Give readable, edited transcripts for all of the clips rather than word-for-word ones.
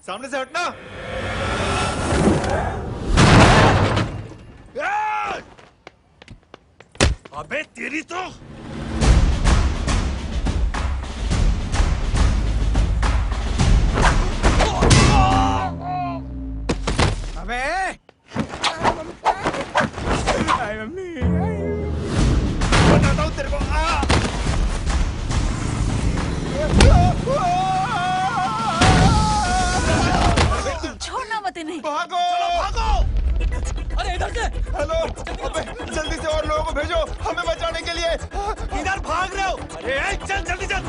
सामने से हटना। अबे तेरी तो अबे मम्मी बताता हूँ तेरे को। छोड़ना मत इन्हें। भागो भागो। अरे इधर से। हेलो, अबे जल्दी से और लोगों को भेजो हमें बचाने के लिए। इधर भाग रहे हो? अरे चल जल्दी चल।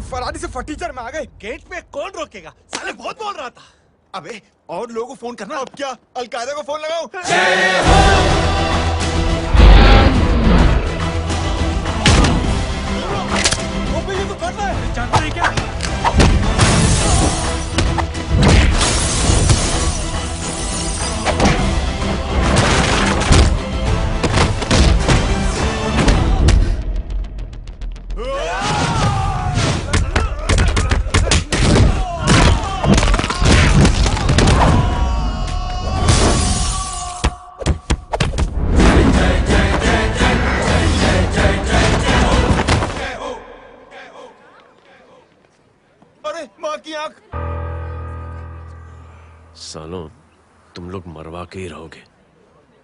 फरारी से फटीचर में आ गए। गेट पे कौन रोकेगा? साले बहुत बोल रहा था। अबे और लोगों को फोन करना। अब क्या अलकायदा को फोन लगाऊं? अबे ये तो कर रहा है। जानता है क्या? माँ की आंख। सालों तुम लोग मरवा के ही रहोगे।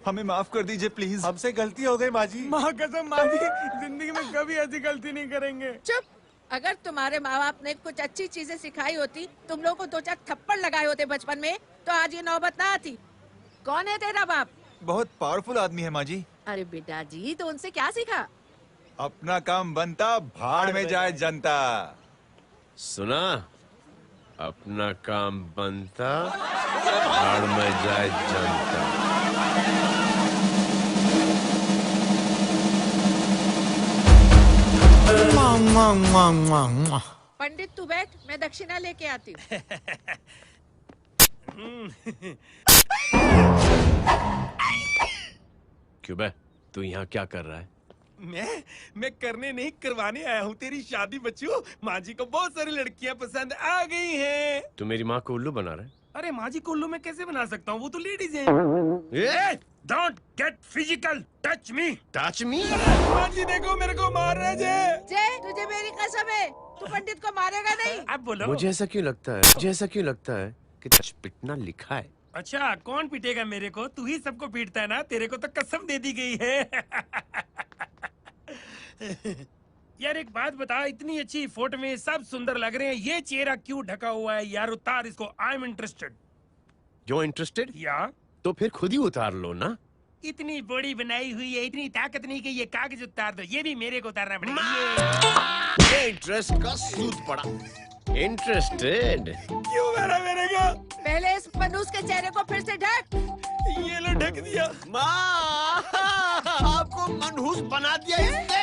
हमें माफ कर दीजिए प्लीज। हमसे गलती हो गई माँ जी। माँ कसम माँ जी, जिंदगी में कभी ऐसी गलती नहीं करेंगे। चुप। अगर तुम्हारे माँ बाप ने कुछ अच्छी चीजें सिखाई होती, तुम लोगों को 2-4 थप्पड़ लगाए होते बचपन में, तो आज ये नौबत ना आती। कौन है तेरा बाप? बहुत पावरफुल आदमी है माँ जी। अरे बेटा जी, तो उनसे क्या सीखा? अपना काम बनता, भाड़ में जाए जनता। सुना? अपना काम बनता, भाड़ में जाए जनता। पंडित तू बैठ, मैं दक्षिणा लेके आती हूँ। क्यों बे, तू यहाँ क्या कर रहा है? मैं करने नहीं करवाने आया हूँ तेरी शादी बच्चों। माँ जी को बहुत सारी लड़कियाँ पसंद आ गई हैं। तू मेरी माँ को उल्लू बना रहा है? अरे माँ जी को उल्लू मैं कैसे बना सकता हूँ? वो तो लेडीज हैं। Don't get physical, touch me. Touch me? माँ जी देखो मेरे को मार रहे जय, तुझे मेरी कसम है, तू पंडित को मारेगा नहीं। अब बोलो। मुझे ऐसा क्यों लगता है कि टच पिटना लिखा है। अच्छा कौन पीटेगा मेरे को? तू ही सबको पीटता है ना। तेरे को तो कसम दे दी गई है। यार एक बात बता, इतनी अच्छी फोटो में सब सुंदर लग रहे हैं, ये चेहरा क्यों ढका हुआ है? यार उतार इसको। I am interested. जो इंटरेस्टेड? या तो फिर खुद ही उतार लो ना। इतनी बड़ी बनाई हुई है, इतनी ताकत नहीं कि ये कागज उतार दो। ये भी मेरे को उतारना पड़ेगा। ये इंटरेस्ट का सूद पड़ा। इंटरेस्टेड? क्यों मारा मेरे को? पहले इस मनूस के चेहरे को फिर से ढक। ये लो ढक दिया। माँ, आपको मनहूस बना दिया इसने।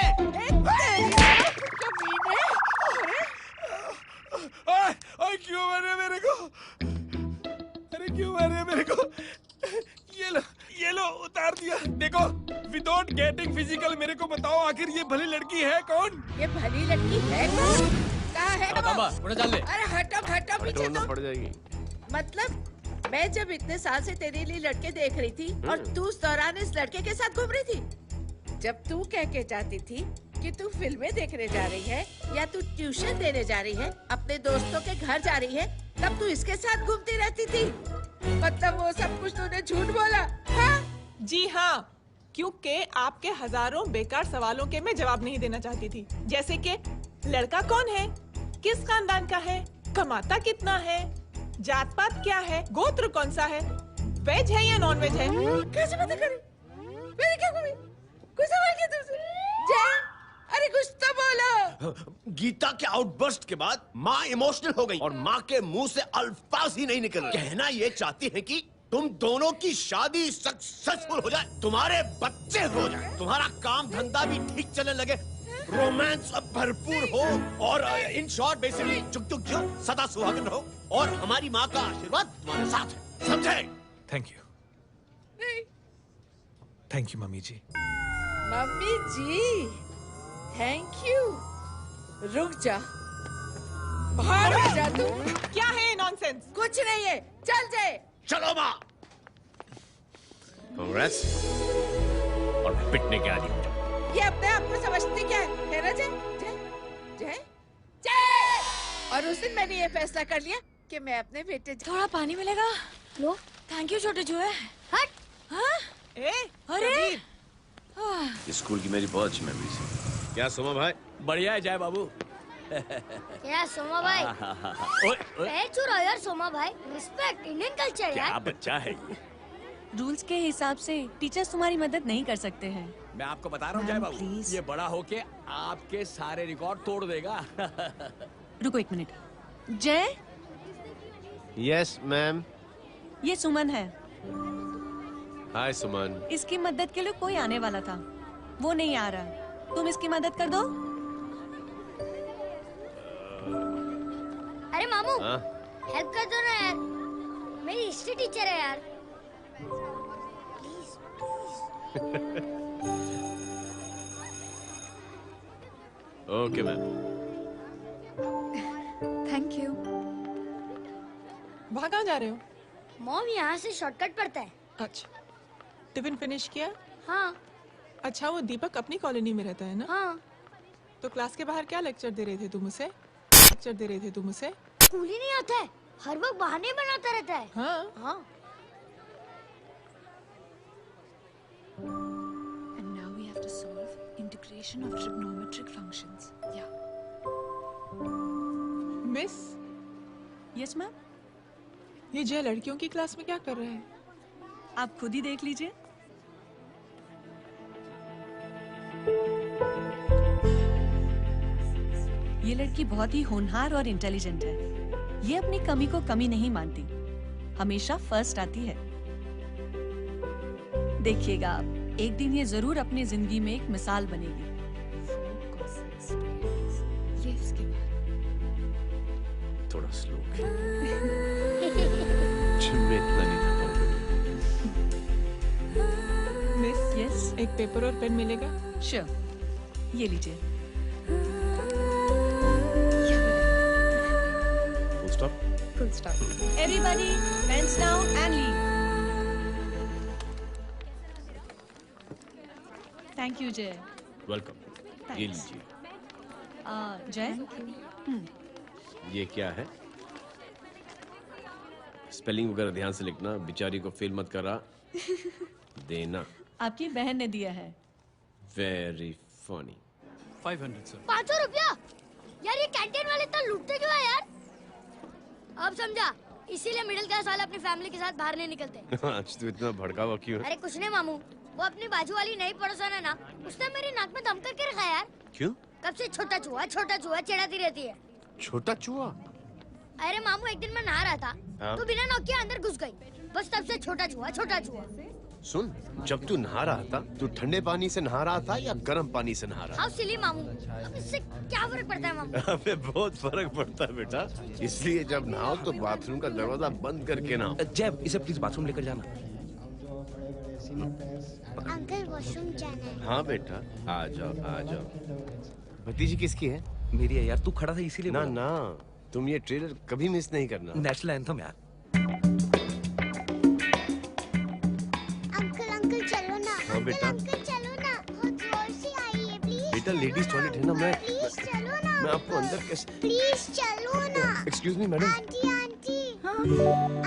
ओए क्यों मारे मेरे को? अरे क्यों मारे मेरे को? ये लो उतार दिया। देखो विदाउट गेटिंग फिजिकल मेरे को बताओ आखिर ये भली लड़की है कौन? ये भली लड़की है कौन? कहाँ है वो? बाबा, उन्हें डाल ले। अरे हटो हटो पीछे ढूंढना तो। पड़ जाएगी। मतलब मैं जब इतने साल से तेरे लिए लड़के देख रही थी और तू उस दौरान इस लड़के के साथ घूम रही थी। जब तू कह के जाती थी कि तू फिल्में देखने जा रही है या तू ट्यूशन देने जा रही है, अपने दोस्तों के घर जा रही है, तब तू इसके साथ घूमती रहती थी। मतलब वो सब कुछ तूने झूठ बोला, हाँ? जी हाँ, क्योंकि आपके हजारों बेकार सवालों के मैं जवाब नहीं देना चाहती थी। जैसे कि लड़का कौन है, किस खानदान का है, कमाता कितना है, जात पात क्या है, गोत्र कौन सा है, वेज है या नॉन वेज है। कैसे पता करी? मैंने क्या करी? कुछ सवाल किया तुमसे? जय, अरे कुछ तो बोलो। गीता के आउटबर्स्ट के बाद माँ इमोशनल हो गई और माँ के मुंह से अल्फाज ही नहीं निकल रहे। कहना ये चाहती है कि तुम दोनों की शादी सक्सेसफुल हो जाए, तुम्हारे बच्चे हो जाए, तुम्हारा काम धंधा भी ठीक चलने लगे, रोमांस अब भरपूर हो और इन शॉर्ट बेसिकली जुग जुग जुग सदा सुहागन रहो और हमारी माँ का आशीर्वाद तुम्हारे साथ है, समझे? थैंक यू, नहीं, थैंक यू मम्मी जी। मम्मी जी, थैंक यू। रुक जा, बाहर आ जा तू। क्या है ये नॉनसेंस? कुछ नहीं है, चल जाए। चलो माँ। कांग्रेस और पिटने के आदि हो जाओ। ये अपने आप को समझती क्या है ना? जय जय जय जय। और उस दिन मैंने ये फैसला कर लिया कि मैं अपने बेटे थोड़ा पानी मिलेगा? लो, थैंक यू छोटे जुए। हट। हाँ? ए, अरे स्कूल की मेरी बहुत अच्छी मेमोरीज है। क्या सोमा भाई? बढ़िया है जय बाबू। क्या सोमा भाई? पैर छू रहा यार सोमा भाई, रिस्पेक्ट इंडियन कल्चर क्या यार। बच्चा है ये। रूल्स के हिसाब से टीचर्स तुम्हारी मदद नहीं कर सकते हैं। मैं आपको बता रहा हूँ जय मैम, बाबू, प्लीज। ये बड़ा होके आपके सारे रिकॉर्ड तोड़ देगा। रुको एक मिनट। जय, यस मैम। ये सुमन है। हाय सुमन। इसकी मदद के लिए कोई आने वाला था, वो नहीं आ रहा। तुम इसकी मदद कर दो। अरे मामू, हेल्प कर दो ना यार, मेरी हिस्ट्री टीचर है यार। Please okay ma'am. Thank you. वहाँ कहाँ जा रहे हो? मॉम यहाँ से शॉर्टकट पड़ता है। अच्छा, टिफिन फिनिश किया? हाँ अच्छा, वो दीपक अपनी कॉलोनी में रहता है ना? हाँ। तो क्लास के बाहर क्या लेक्चर दे रहे थे तुम उसे? लेक्चर दे रहे थे तुम उसे? स्कूल ही नहीं आता है, हर वक्त बहाने बनाता रहता है। हाँ। हाँ। And now we have to solve integration of trigonometric functions. Yeah. Miss, Yes, ma'am. ये जय लड़कियों की क्लास में क्या कर रहा है? आप खुद ही देख लीजिए। ये लड़की बहुत ही होनहार और इंटेलिजेंट है। ये अपनी कमी को कमी नहीं मानती, हमेशा फर्स्ट आती है। देखिएगा आप, एक दिन ये जरूर अपनी जिंदगी में एक मिसाल बनेगी। ये इसके बाद थोड़ा स्लो। जिम में इतना नहीं था पाऊंगा। मिस, यस, एक पेपर और पेन मिलेगा? श्योर, ये लीजिए। Full stop? Full stop. Everybody, pens down and leave. Thank you, Jay. Welcome. ये Thanks. लीजिए। जय, ये क्या है? स्पेलिंग वगैरह ध्यान से लिखना, बेचारी को फेल मत करा देना। आपकी बहन ने दिया है। Very funny. 500 सर। 500 रुपया? यार ये कैंटीन वाले इतना लूटते क्यों है यार? अब समझा, इसीलिए मिडिल क्लास वाले अपनी फैमिली के साथ बाहर नहीं निकलते। आज तो इतना भड़कावा क्यों है? अरे कुछ नहीं मामू, वो अपनी बाजू वाली नई पड़ोसन है ना, उसने मेरी नाक में दम करके रखा है यार। क्यों? कब से छोटा चूहा चिढ़ाती रहती है। छोटा चूहा? अरे मामू, एक दिन मैं नहा रहा था, हाँ? तो बिना नॉक के अंदर घुस गई, बस तब से छोटा चूहा। सुन, जब तू नहा रहा था, तू ठंडे पानी से नहा रहा था या गर्म पानी से नहा रहा हाउ सिली मामू, अब इससे क्या फर्क पड़ता है मामू? था? अबे बहुत फर्क पड़ता है बेटा, इसलिए जब नहाओ तो बाथरूम का दरवाजा बंद करके नहाओ। जय, इसे प्लीज बाथरूम लेकर जाना। अंकल वॉशरूम जाना है। हाँ बेटा, आ जाओ। भतीजी किसकी है? मेरी है यार, तू खड़ा था इसीलिए ना बोला। ना, तुम ये ट्रेलर कभी मिस नहीं करना। नेशनल एंथम यार। हाँ बेटा। अंकल चलो ना, बहुत जोर से आई है प्लीज। बेटा लेडीज टॉयलेट है ना, मैं प्लीज चलो ना। मैं आपको अंदर कैसे? प्लीज चलो ना। Excuse me madam. Aunty aunty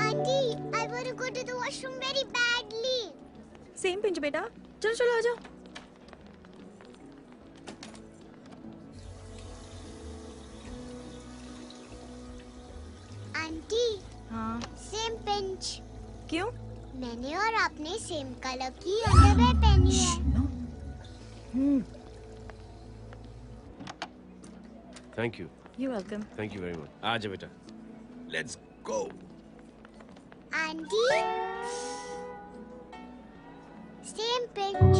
aunty, I want to go to the washroom very badly. Same pinch बेटा, चलो चलो आ जाओ। आंटी हाँ सेम पिंच। क्यों? मैंने और आपने सेम कलर की अंडरवेयर पहनी है। Thank you, you welcome. Thank you very much. आ जा बेटा, let's go. Aunty same pinch.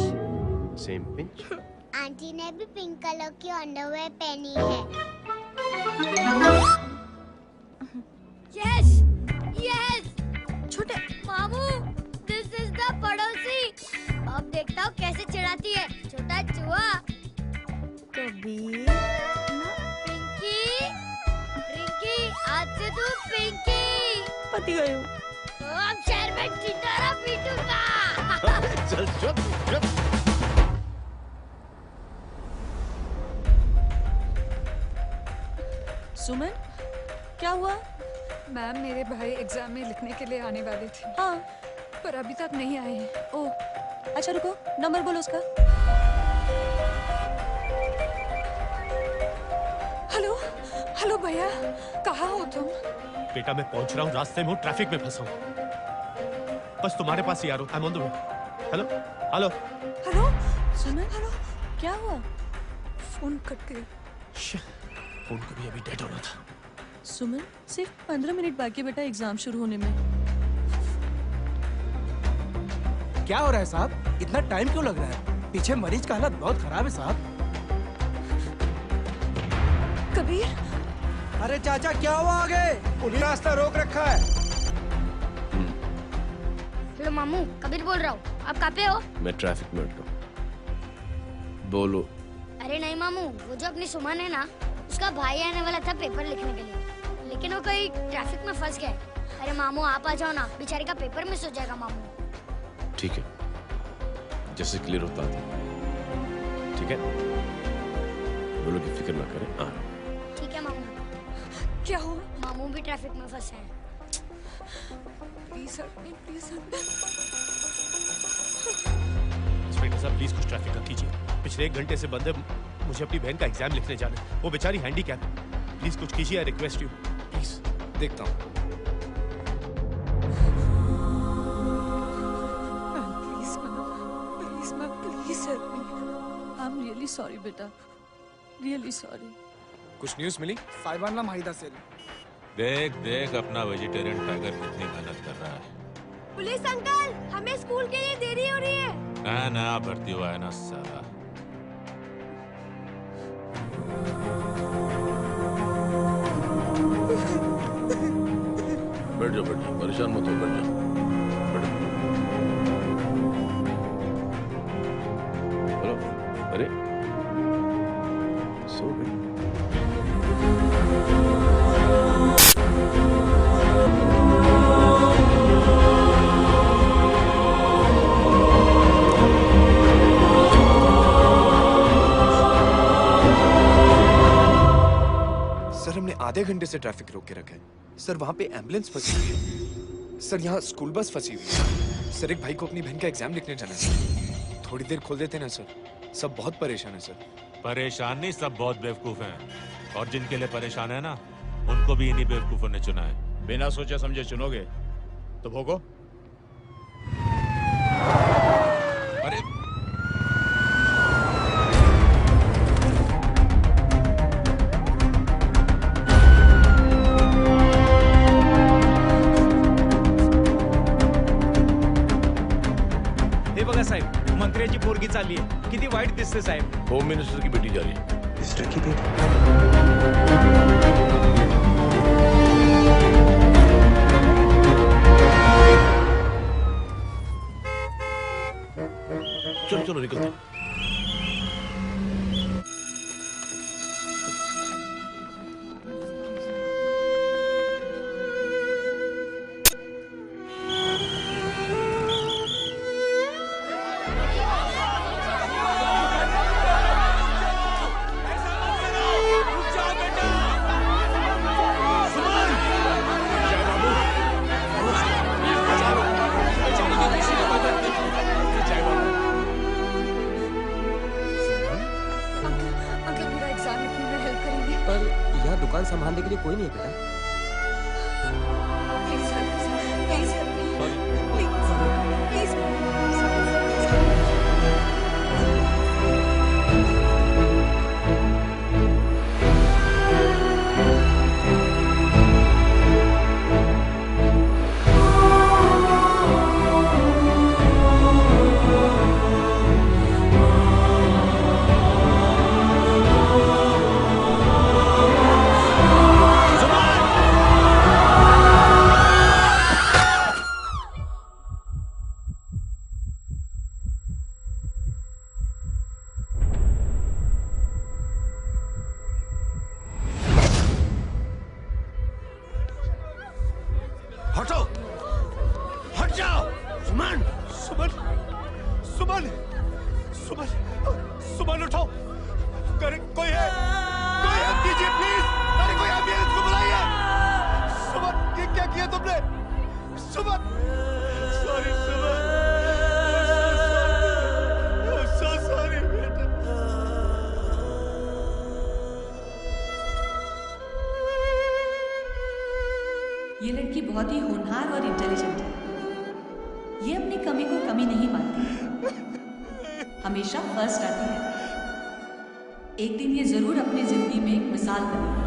Same pinch. Aunty ने भी पिंक कलर की अंडरवेयर पहनी है। Yes yes. छोटे मामू, दिस इज द पड़ोसी। अब देखता हूँ कैसे चिढ़ाती है छोटा चूहा। कबीर पिंकी, रिंकी, आज से तू पिंकी। पति गई हूँ। तो अब शहर में चिंटारा पीटूंगा। चल चुप चुप। सुमन, क्या हुआ? मैम, मेरे भाई एग्जाम में लिखने के लिए आने वाले थे, हाँ, पर अभी तक नहीं आए हैं। ओह, अच्छा रुको, नंबर बोलो उसका। हेलो हेलो भैया, कहाँ हो तुम? बेटा मैं पहुंच रहा हूँ, रास्ते में हूँ, ट्रैफिक में फंसा हूँ, बस तुम्हारे पास ही आ रहा हूँ। I am on the way. Hello hello hello Suman, hello, क्या हुआ? फोन कट गया। फोन को भी अभी डेड होना था। सुमन, सिर्फ 15 मिनट बाकी बेटा एग्जाम शुरू होने में। क्या हो रहा है साहब? इतना टाइम क्यों लग रहा है? पीछे मरीज का हालत बहुत खराब है साहब। कबीर, अरे चाचा क्या हुआ आगे? पुलिस रास्ता रोक रखा है। हेलो मामू, कबीर बोल रहा हूँ। आप कहाँ पे हो? मैं ट्रैफिक में अटका हूँ। बोलो। अरे नहीं मामू, वो जो अपनी सुमन है ना, उसका भाई आने वाला था पेपर लिखने के लिए, लेकिन वो कहीं ट्रैफिक में फंस गया। अरे मामू आप आ जाओ ना, बेचारी का पेपर मिस हो जाएगा मामू। ठीक है, जैसे क्लियर होता है। ठीक है, बोलो कि फिक्र ना करें, आ रहा हूं। ठीक है मामू। क्या हुआ? मामू भी ट्रैफिक में फंसे हैं। Please help me, please help me. Inspector साहब प्लीज कुछ ट्रैफिक का कीजिए। पिछले 1 घंटे से बंद है, मुझे अपनी बहन का एग्जाम लिखने जाना है। वो बेचारी हैंडीकैप है। प्लीज कुछ कीजिए, आई रिक्वेस्ट यू प्लीज। देखता हूँ। Please ma'am, please help me. I am really sorry बेटा, रियली सॉरी। कुछ न्यूज़ मिली? साहिबान माहिदा से। देख देख अपना वेजिटेरियन टाइगर कितनी मेहनत कर रहा है। पुलिस अंकल, हमें स्कूल के लिए देरी हो रही है। नया भर्ती हुआ है ना साला। बैठ जाओ, परेशान मत हो, बैठ जाओ। हेलो, अरे सो गई। सर हमने आधे घंटे से ट्रैफिक रोक के रखा है। सर वहाँ पे एम्बुलेंस फंसी हुई है। सर यहाँ स्कूल बस फंसी हुई है। सर एक भाई को अपनी बहन का एग्जाम लिखने जाना है। थोड़ी देर खोल देते ना सर, सब बहुत परेशान है सर। परेशान नहीं, सब बहुत बेवकूफ हैं, और जिनके लिए परेशान है ना, उनको भी इन्हीं बेवकूफों ने चुना है। बिना सोचे समझे चुनोगे तो भोगो। अरे साहेब, मंत्र्याची पोरगी चालली आहे. किती वाईट दिसते साहेब. होम मिनिस्टर की बेटी जा रही है। मिनिस्टर की बेटी? चलो चलो निकलते। कोई नहीं है बेटा। हटो, हट जाओ। सुमन, सुमन, सुमन, सुमन, सुमन उठो। कोई है? कोई हेल्प कीजिए प्लीज। अरे कोई एम्बुलेंस को बुलाइए। सुमन, ये क्या किया तुमने? सुमन, सॉरी सुमन, so sorry बेटा। ये लड़की बहुत ही होनहार और इंटेलिजेंट है। ये अपनी कमी को कमी नहीं मानती, हमेशा फर्स्ट आती है। एक दिन ये जरूर अपनी जिंदगी में एक मिसाल बनेगी।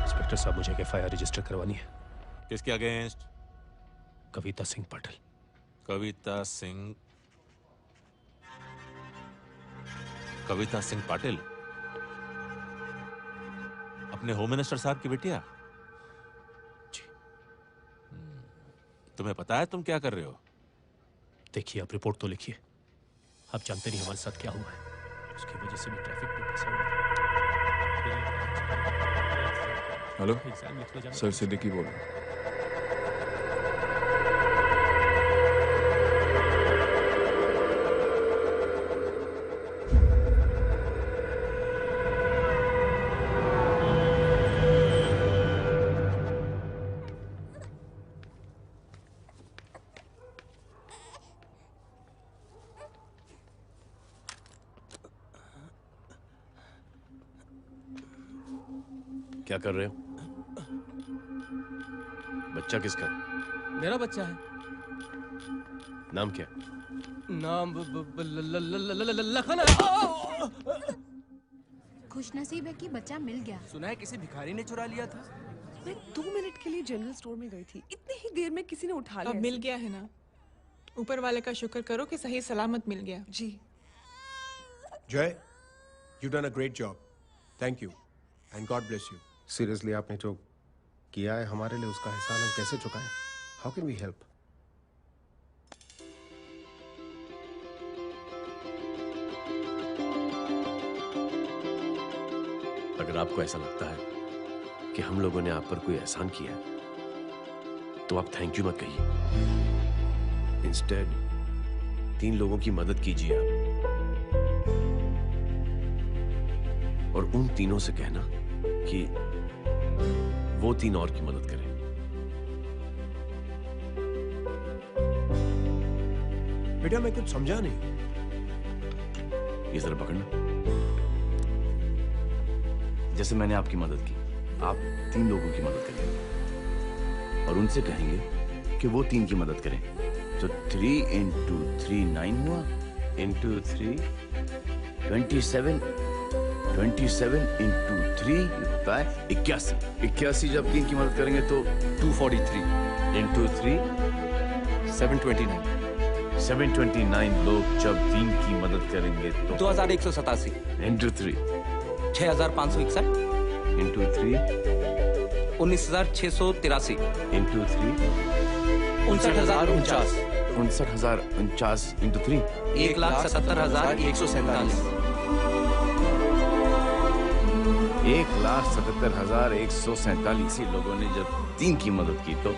इंस्पेक्टर साहब, मुझे एफआईआर रजिस्टर करवानी है। किसके अगेंस्ट? कविता सिंह पाटिल। कविता सिंह पाटिल, अपने होम मिनिस्टर साहब की बेटिया? जी। तुम्हें पता है तुम क्या कर रहे हो? देखिए, आप रिपोर्ट तो लिखिए। आप जानते नहीं हमारे साथ क्या हुआ है। उसकी वजह से भी ट्रैफिक पे फंसा हुआ था। हेलो एग्जाम लिखने जाना सर, सिद्दीकी बोल रहा हूँ। क्या कर रहे हो? बच्चा किसका? मेरा बच्चा है। नाम क्या? नाम लखन है। खुशनसीब है कि बच्चा मिल गया। सुना है किसी भिखारी ने चुरा लिया था। मैं 2 मिनट के लिए जनरल स्टोर में गई थी, इतनी ही देर में किसी ने उठा लिया। अब मिल गया है ना? ऊपर वाले का शुक्र करो कि सही सलामत मिल गया। जी। जय, you done a great job. Thank you and God bless you. Seriously, आपने जो किया है हमारे लिए, उसका एहसान हम कैसे चुकाएं? How can we help? अगर आपको ऐसा लगता है कि हम लोगों ने आप पर कोई एहसान किया है, तो आप थैंक यू मत कहिए। इंस्टेड 3 लोगों की मदद कीजिए आप, और उन तीनों से कहना कि वो 3 और की मदद करें। बेटा, मैं कुछ समझा नहीं। ये जरा पकड़ना। जैसे मैंने आपकी मदद की, आप 3 लोगों की मदद करेंगे और उनसे कहेंगे कि वो 3 की मदद करें। तो 3 into 3 9 हुआ, into 3 27, 27 into 3 होता है 81। 81 जब 3 की मदद करेंगे तो 243 into 3 729। 729 लोग जब 3 की मदद करेंगे तो 2187 into 3 6561 into 3 19683 into 3 59049 59049 into 3 1,77,147 1,77,147 लोगों ने जब 3 की मदद की तो,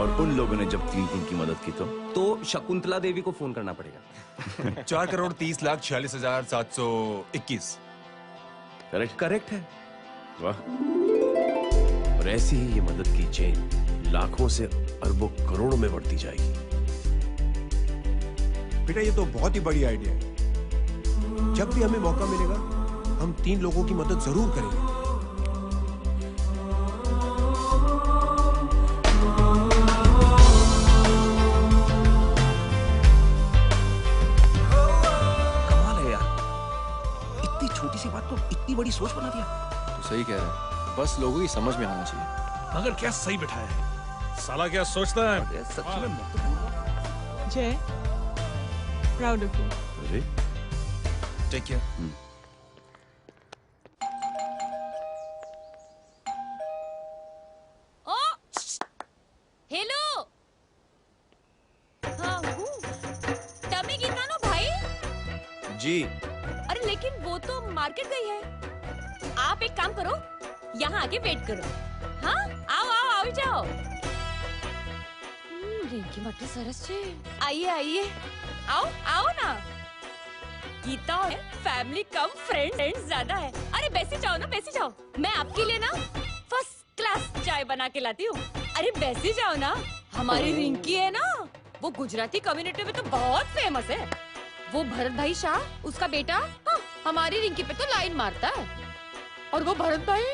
और उन लोगों ने जब 3 की मदद की तो शकुंतला देवी को फोन करना पड़ेगा। 4,30,46,721। करेक्ट? करेक्ट है। वाह, और ऐसी ही ये मदद की चेन लाखों से अरबों करोड़ों में बढ़ती जाएगी। बेटा ये तो बहुत ही बड़ी आइडिया है। जब भी हमें मौका मिलेगा हम 3 लोगों की मदद जरूर करेंगे। कमाल है यार, इतनी छोटी सी बात को इतनी बड़ी सोच बना दिया। तो सही कह रहा है, बस लोगों की समझ में आना चाहिए। मगर क्या सही बिठाया है, साला क्या सोचता है। सच में जय, प्राउड ऑफ यू। अरे टेक केयर। ओ हेलो हाँ तभी गीता नो भाई। जी। अरे लेकिन वो तो मार्केट गई है। आप एक काम करो, यहाँ आके वेट करो। हाँ आओ आओ आओ जाओ। रिंकी मट्टी सरस छे। आइए आइए आओ आओ ना। गीता है फैमिली कम फ्रेंड ज्यादा है। अरे बैसी जाओ ना, बैसी जाओ। मैं आपके लिए ना फर्स्ट क्लास चाय बना के लाती हूँ। अरे बैसी जाओ ना। हमारी रिंकी है ना, वो गुजराती कम्युनिटी में तो बहुत फेमस है। वो भरत भाई शाह उसका बेटा, हाँ, हमारी रिंकी पे तो लाइन मारता है। और वो भरत भाई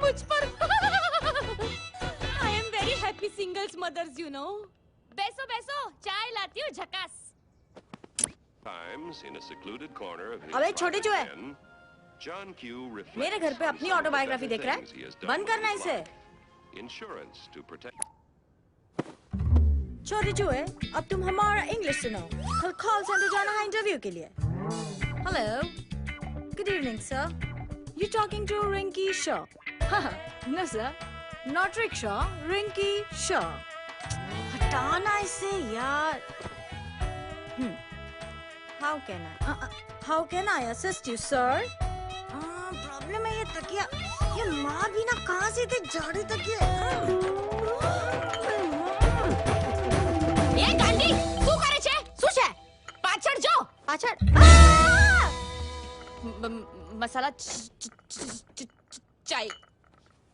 मुझ पर I am very happy singles mothers you know. बैसो बैसो, चाय लाती हूँ झकास। अबे छोटे चूहे, मेरे घर पे अपनी ऑटोबायोग्राफी देख रहा है, बंद करना इसे। छोटे चूहे, अब तुम हमारा इंग्लिश सुनो। कल कॉल सेंटर जाना है इंटरव्यू के लिए। Hello, good evening sir, you talking to Rinki Shaw? No sir, not rickshaw, Rinki Shaw. हटाना इसे यार। How can I assist you, sir? Problem है ये तकिया, ये माँ भी ना कहाँ से इतने जाड़े तकिए। ये गांधी, तू करे छे? શું છે? પાછળ જો, પાછળ। मसाला चाय।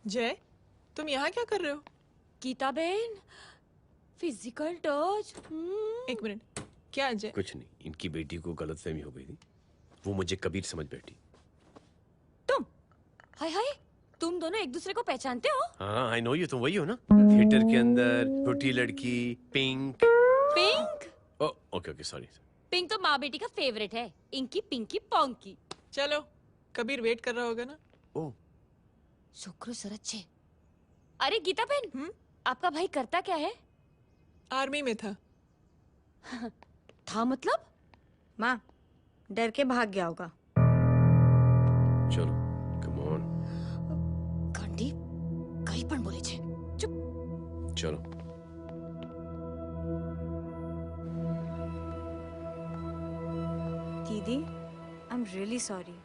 जय, तुम यहाँ क्या कर रहे हो? गीता बहन, फिजिकल टच। एक मिनट, क्या जय? कुछ नहीं, इनकी बेटी को गलतफहमी हो गई थी, वो मुझे कबीर समझ बैठी। तुम हाय हाय, तुम दोनों एक दूसरे को पहचानते हो? हाँ आई नो, ये तुम वही हो ना, थिएटर के अंदर छोटी लड़की pink. Pink? Okay okay sorry. Pink तो माँ बेटी का फेवरेट है, इंकी पिंकी पोंकी। चलो, कबीर वेट कर रहा होगा ना। ओह शुक्र सरच्चे। अरे गीता बहन, आपका भाई करता क्या है? आर्मी में था। था मतलब? माँ, डर के भाग गया होगा। चलो कम ऑन। गांडी कहीं पण बोले छे। चुप। चलो। दीदी, I am really sorry.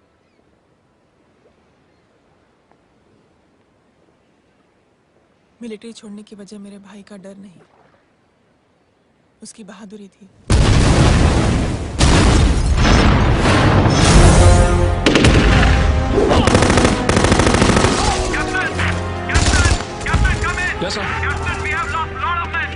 Military छोड़ने की वजह मेरे भाई का डर नहीं, उसकी बहादुरी थी। Yes, sir. Captain, we have lost a lot of men.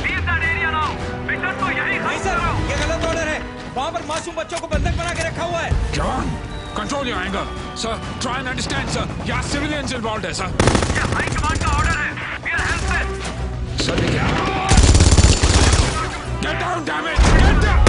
Leave that area now. Mission तो यही नहीं सर, ये गलत ऑर्डर है। वहाँ पर मासूम बच्चों को बंधक बना के रखा हुआ है। John, control your anger. Sir, try and understand, sir. यहाँ civilians involved है, sir. ये हाई कमांड का ऑर्डर है. We are helpless. Sir, क्या? Get down, damn it! Get down!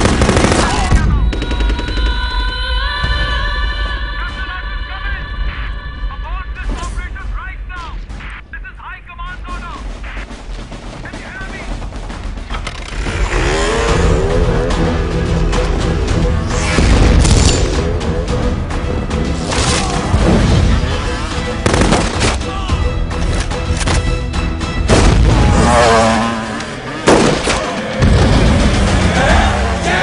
जय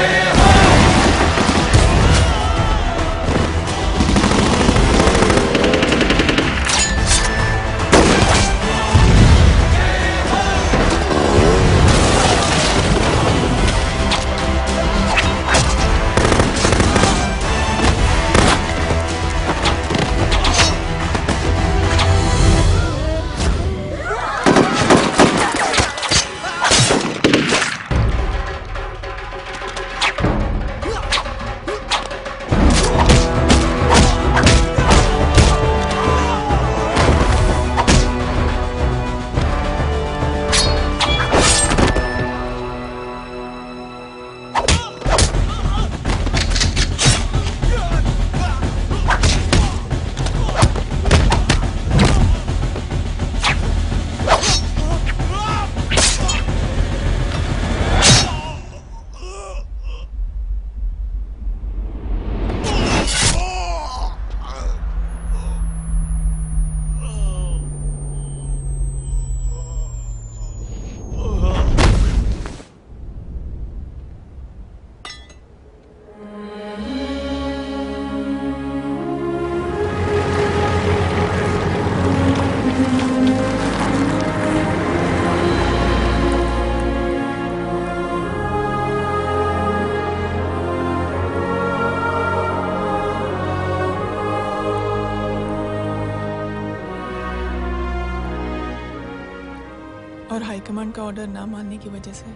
और हाईकमांड का ऑर्डर ना मानने की वजह से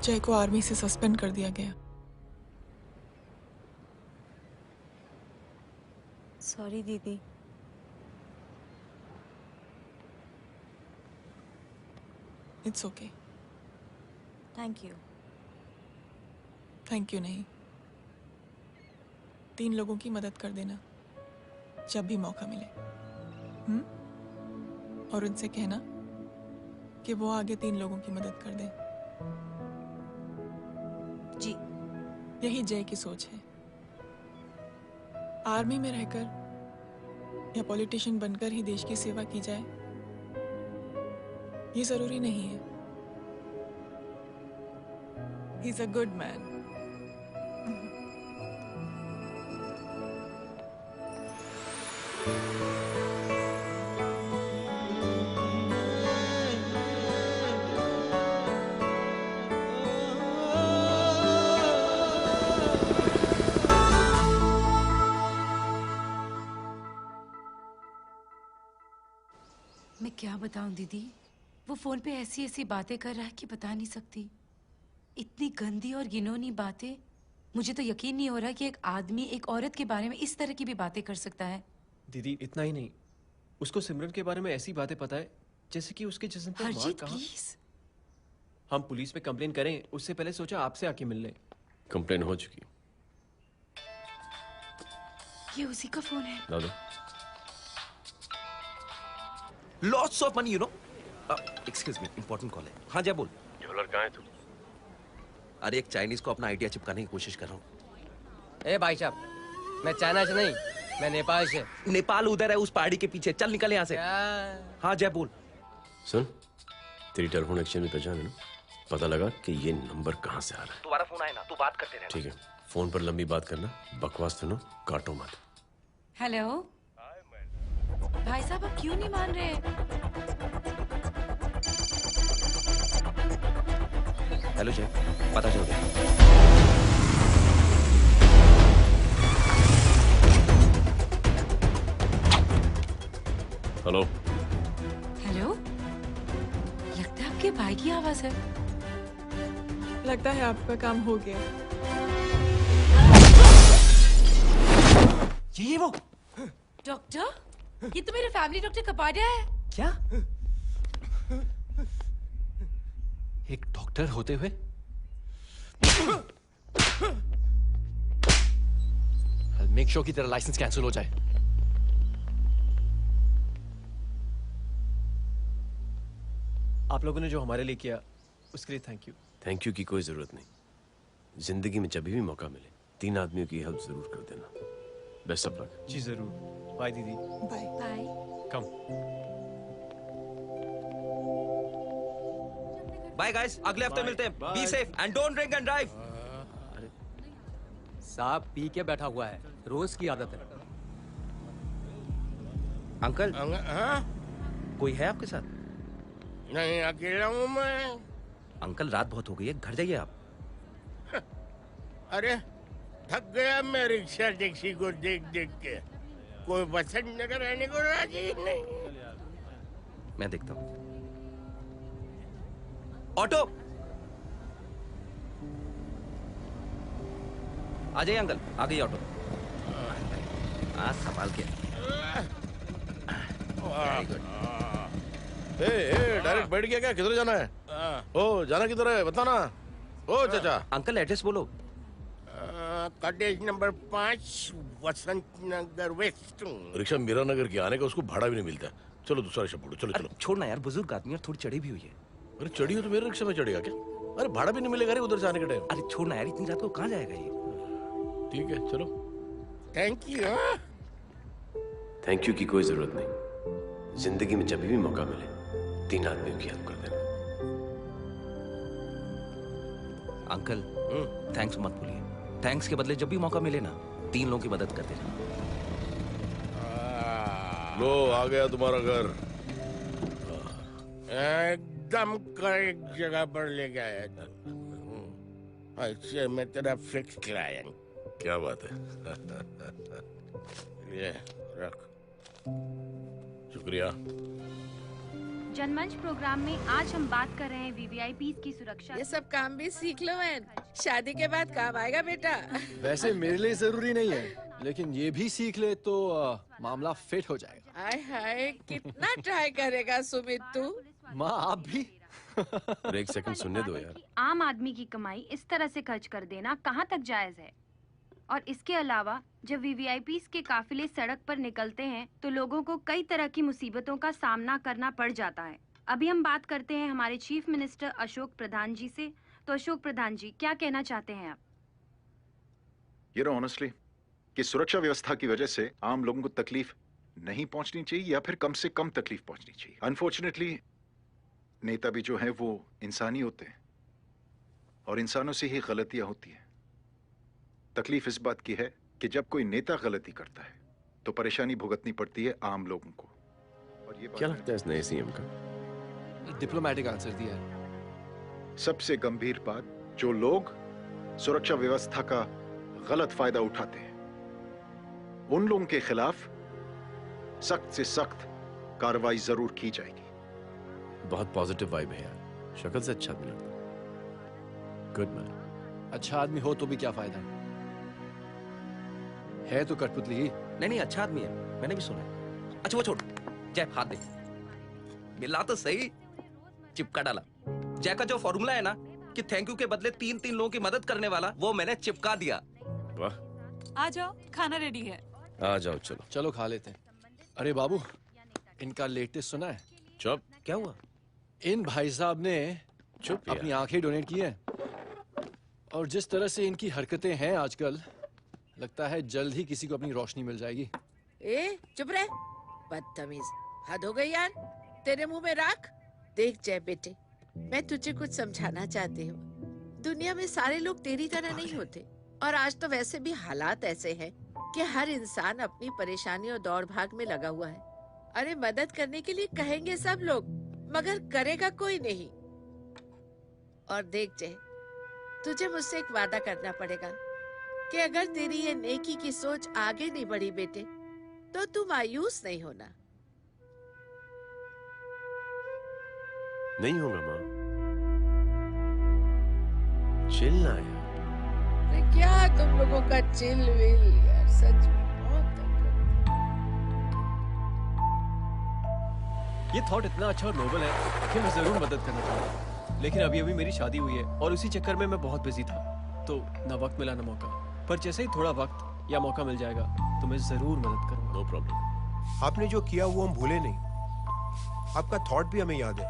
जय को आर्मी से सस्पेंड कर दिया गया। सॉरी दीदी। It's okay. Thank you. Thank you नहीं, 3 लोगों की मदद कर देना जब भी मौका मिले। और उनसे कहना कि वो आगे 3 लोगों की मदद कर दें। जी। यही जय की सोच है। आर्मी में रहकर या पॉलिटिशियन बनकर ही देश की सेवा की जाए, ये जरूरी नहीं है। He is a good man. मैं क्या बताऊं दीदी, वो फोन पे ऐसी ऐसी बातें कर रहा है कि बता नहीं सकती। इतनी गंदी और घिनौनी बातें। मुझे तो यकीन नहीं हो रहा कि एक आदमी एक औरत के बारे में इस तरह की भी बातें कर सकता है। दीदी इतना ही नहीं, उसको सिमरन के बारे में ऐसी बातें पता है जैसे कि उसके जिस्म पर मार हरजीत कहाँ। प्लीज। हम पुलिस में कंप्लेन करें उससे पहले सोचा आपसे आके मिल लें। कंप्लेन हो चुकी। ये उसी का फोन है। दादा lots of money, you know. Excuse me, important call है। हाँ जय बोल। ज्वेलर कहाँ है तू? अरे एक चाइनीज को अपना आइडिया चिपकाने की कोशिश कर रहा हूँ। ए भाई साहब, मैं चाइना से नहीं, मैं नेपाल से। नेपाल उधर है उस पहाड़ी के पीछे। चल निकल यहाँ से। हाँ जय बोल। सुन, तेरी टेलीफोन एक्सचेंज में पहचान है ना? पता लगा कि ये नंबर कहाँ से आ रहा है। तुम्हारा फोन आए ना, तू बात करते रहे। ठीक है, फोन पर लंबी बात करना, बकवास सुनो, काटो मत। हेलो भाई साहब, आप क्यों नहीं मान रहे? हेलो जय, पता चल गया। हेलो हेलो, लगता है आपके भाई की आवाज है। लगता है आपका काम हो गया। ये वो डॉक्टर, ये तो मेरे फैमिली डॉक्टर कपाडिया है। क्या? एक डॉक्टर होते हुए मेक श्योर कि तेरा लाइसेंस कैंसिल हो जाए। आप लोगों ने जो हमारे लिए किया उसके लिए थैंक यू। थैंक यू की कोई जरूरत नहीं। जिंदगी में जब भी मौका मिले 3 आदमियों की हेल्प जरूर कर देना। Best of luck. जी जरूर। बाय दीदी। Bye bye. Come. Bye guys, अगले हफ्ते मिलते हैं। Be safe and don't drink and drive. साहब पी के बैठा हुआ है, रोज की आदत है। अंकल हाँ? कोई है आपके साथ? नहीं, अकेला हूँ मैं। अंकल रात बहुत हो गई है, घर जाइए आप। अरे थक गया मैं रिक्शा टैक्सी को देख देख के। कोई पसंद नगर रहने को राजी नहीं। मैं देखता हूँ। ऑटो आ जाइए अंकल, आ गई ऑटो। हाँ संभाल के। डायरेक्ट बैठ गया क्या? किधर जाना है? ओ जाना किधर है बताना। ओ चाचा। अंकल एड्रेस बोलो। कॉटेज नंबर 5 वसंत नगर वेस्ट। रिक्शा मीरा नगर की आने का उसको भाड़ा भी नहीं मिलता। चलो दूसरा रिक्शा पकड़ो। चलो चलो। छोड़ना यार, बुजुर्ग आदमी और थोड़ी चढ़ी भी हुई है। अरे चढ़ी हो तो मेरे रिक्शा में चढ़ेगा क्या? अरे भाड़ा भी नहीं मिलेगा रे उधर से आने के टाइम। अरे छोड़ना यार, इतनी रात को कहाँ जाएगा ये? ठीक है चलो। Thank you. थैंक यू की कोई जरूरत नहीं। जिंदगी में जब भी मौका मिले 3 आदमियों की हेल्प कर देना। अंकल थैंक्स मत भूलिए। थैंक्स के बदले जब भी मौका मिले ना 3 लोगों की मदद कर देना। लो आ गया तुम्हारा घर। एकदम करेक्ट जगह पर ले गया था। ऐसे मैं तेरा फिक्स क्लाइंट। क्या बात है। ये रख। शुक्रिया। जनमंच प्रोग्राम में आज हम बात कर रहे हैं वीवीआईपी की सुरक्षा। ये सब काम भी सीख लो मैन, शादी के बाद काम आएगा बेटा। वैसे मेरे लिए जरूरी नहीं है, लेकिन ये भी सीख ले तो मामला फिट हो जाएगा। हाय हाय, कितना ट्राई करेगा सुमित तू? माँ आप भी। एक सेकंड सुनने दो यार। आम आदमी की कमाई इस तरह से खर्च कर देना कहाँ तक जायज है? और इसके अलावा जब वीवीआईपी के काफिले सड़क पर निकलते हैं तो लोगों को कई तरह की मुसीबतों का सामना करना पड़ जाता है। अभी हम बात करते हैं हमारे चीफ मिनिस्टर अशोक प्रधान जी से। तो अशोक प्रधान जी, क्या कहना चाहते हैं आप? ये ऑनेस्टली कि सुरक्षा व्यवस्था की वजह से आम लोगों को तकलीफ नहीं पहुंचनी चाहिए या फिर कम से कम तकलीफ पहुंचनी चाहिए। अनफॉर्चुनेटली नेता भी जो है वो इंसानी होते हैं और इंसानों से ही गलतियां होती हैं। तकलीफ इस बात की है कि जब कोई नेता गलती करता है तो परेशानी भुगतनी पड़ती है आम लोगों को। और ये क्या लगता है इस नए सीएम का? डिप्लोमेटिक आंसर दिया है। सबसे गंभीर बात, जो लोग सुरक्षा व्यवस्था का गलत फायदा उठाते हैं उन लोगों के खिलाफ सख्त से सख्त कार्रवाई जरूर की जाएगी। बहुत पॉजिटिव वाइब है यार, शक्ल से अच्छा आदमी लगता। Good man. अच्छा आदमी हो तो भी क्या फायदा है तो कठपुतली ही। नहीं अच्छा आदमी है, मैंने भी सुना है। अच्छा वो छोड़, जय हाथ दे। मिला तो सही, चिपका डाला। जय का जो फॉर्मूला है ना कि थैंक यू के बदले 3 लोगों की मदद करने वाला, वो मैंने चिपका दिया। वाह। आ जाओ, खाना रेडी है। आ जाओ, चलो चलो खा लेते हैं। अरे बाबू, इनका लेटेस्ट सुना है? चुप। क्या हुआ? इन भाई साहब ने चुप अपनी आंखें डोनेट की हैं और जिस तरह से इनकी हरकतें हैं आजकल, लगता है जल्द ही किसी को अपनी रोशनी मिल जाएगी। ए चुप रहे, बदतमीज, हद हो गई यार। तेरे मुंह में राख। देख जय बेटे, मैं तुझे कुछ समझाना चाहती हूँ। दुनिया में सारे लोग तेरी तरह नहीं होते और आज तो वैसे भी हालात ऐसे हैं कि हर इंसान अपनी परेशानी और दौड़ भाग में लगा हुआ है। अरे मदद करने के लिए कहेंगे सब लोग, मगर करेगा कोई नहीं। और देख जय, तुझे मुझसे एक वादा करना पड़ेगा कि अगर तेरी ये नेकी की सोच आगे नहीं बढ़ी बेटे, तो तू मायूस नहीं होना। नहीं होगा माँ, चिल ना यार। क्या तुम लोगों का चिल विल यार, सच में बहुत ये थॉट इतना अच्छा और नोबल है कि मैं जरूर मदद करना चाहूंगा, लेकिन अभी अभी मेरी शादी हुई है और उसी चक्कर में मैं बहुत बिजी था, तो ना वक्त मिला ना मौका। पर जैसे ही थोड़ा वक्त या मौका मिल जाएगा तो मैं जरूर मदद करूंगा। No problem. आपने जो किया वो हम भूले नहीं, आपका थॉट भी हमें याद है,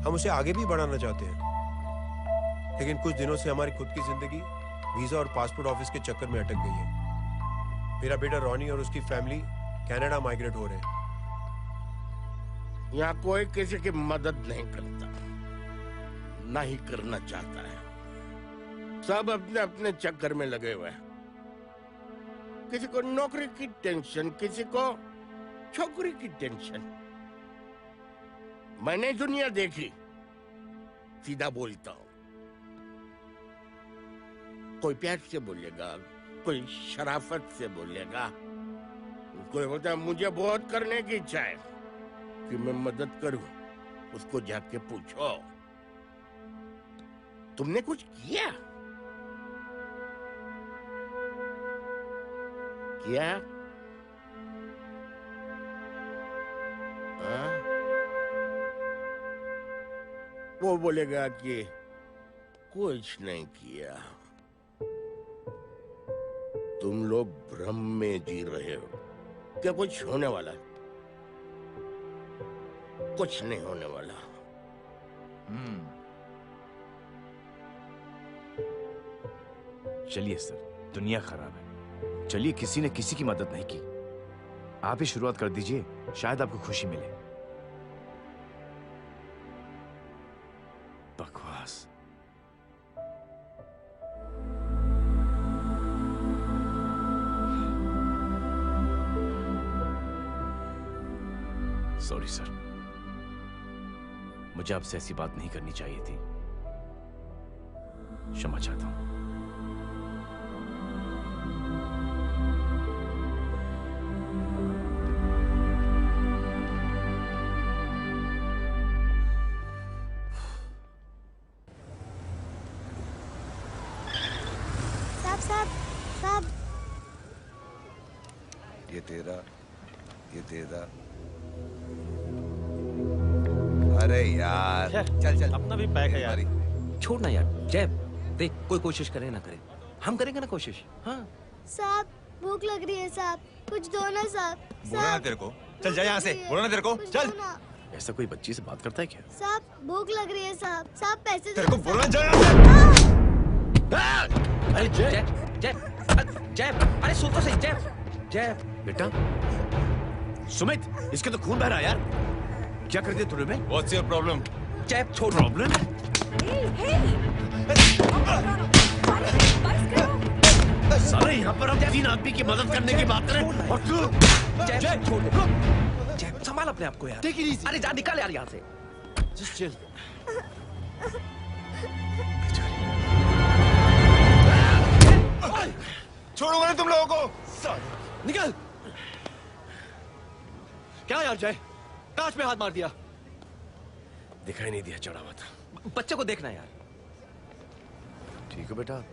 हम उसे आगे भी बढ़ाना चाहते हैं। लेकिन कुछ दिनों से हमारी खुद की जिंदगी वीजा और पासपोर्ट ऑफिस के चक्कर में अटक गई है। मेरा बेटा रॉनी और उसकी फैमिली कनाडा माइग्रेट हो रहे हैं। यहाँ कोई किसी की मदद नहीं करता, ना ही करना चाहता है। सब अपने अपने चक्कर में लगे हुए हैं। किसी को नौकरी की टेंशन, किसी को छोकरी की टेंशन। मैंने दुनिया देखी, सीधा बोलता हूं। कोई प्यार से बोलेगा, कोई शराफत से बोलेगा, कोई होता है मुझे बहुत करने की इच्छा है कि मैं मदद करूं। उसको जाके पूछो, तुमने कुछ किया? क्या? वो बोलेगा कि कुछ नहीं किया। तुम लोग भ्रम में जी रहे हो। क्या कुछ होने वाला? कुछ नहीं होने वाला। चलिए सर, दुनिया खराब है, चलिए किसी ने किसी की मदद नहीं की, आप ही शुरुआत कर दीजिए, शायद आपको खुशी मिले। बकवास। सॉरी सर, मुझे आपसे ऐसी बात नहीं करनी चाहिए थी, क्षमा चाहता हूं। तेरा, ये तेरा। अरे यार चल चल, अपना भी पैक है यार। छोड़ ना यार जय, देख कोई कोशिश करे ना करे, हम करेंगे ना कोशिश। हाँ साहब भूख लग रही है साहब, कुछ दो ना साहब। बोला ना तेरे को, चल जा यहाँ से, बोला ना तेरे को, चल। ऐसा कोई बच्ची से बात करता है क्या? साहब भूख लग रही है साहब, साहब पैसे तेरे को बोला जा। अरे जय जय जय, अरे सुन तो सही जय। जय बेटा, सुमित, इसके तो खून बह रहा है यार। क्या कर दिया तूने? What's your problem? जय छोड़। प्रॉब्लम? सारे यहाँ पर हम 3 आदमी की मदद करने की बात करें और तू जय छोड़। जय संभाल अपने आप को यार। अरे जा निकल यार यहाँ से। Just chill. छोड़ो मैंने तुम लोगों को। निकल। क्या यार जय, कांच में हाथ मार दिया। दिखाई नहीं दिया, चढ़ा हुआ था। बच्चे को देखना यार। ठीक है बेटा।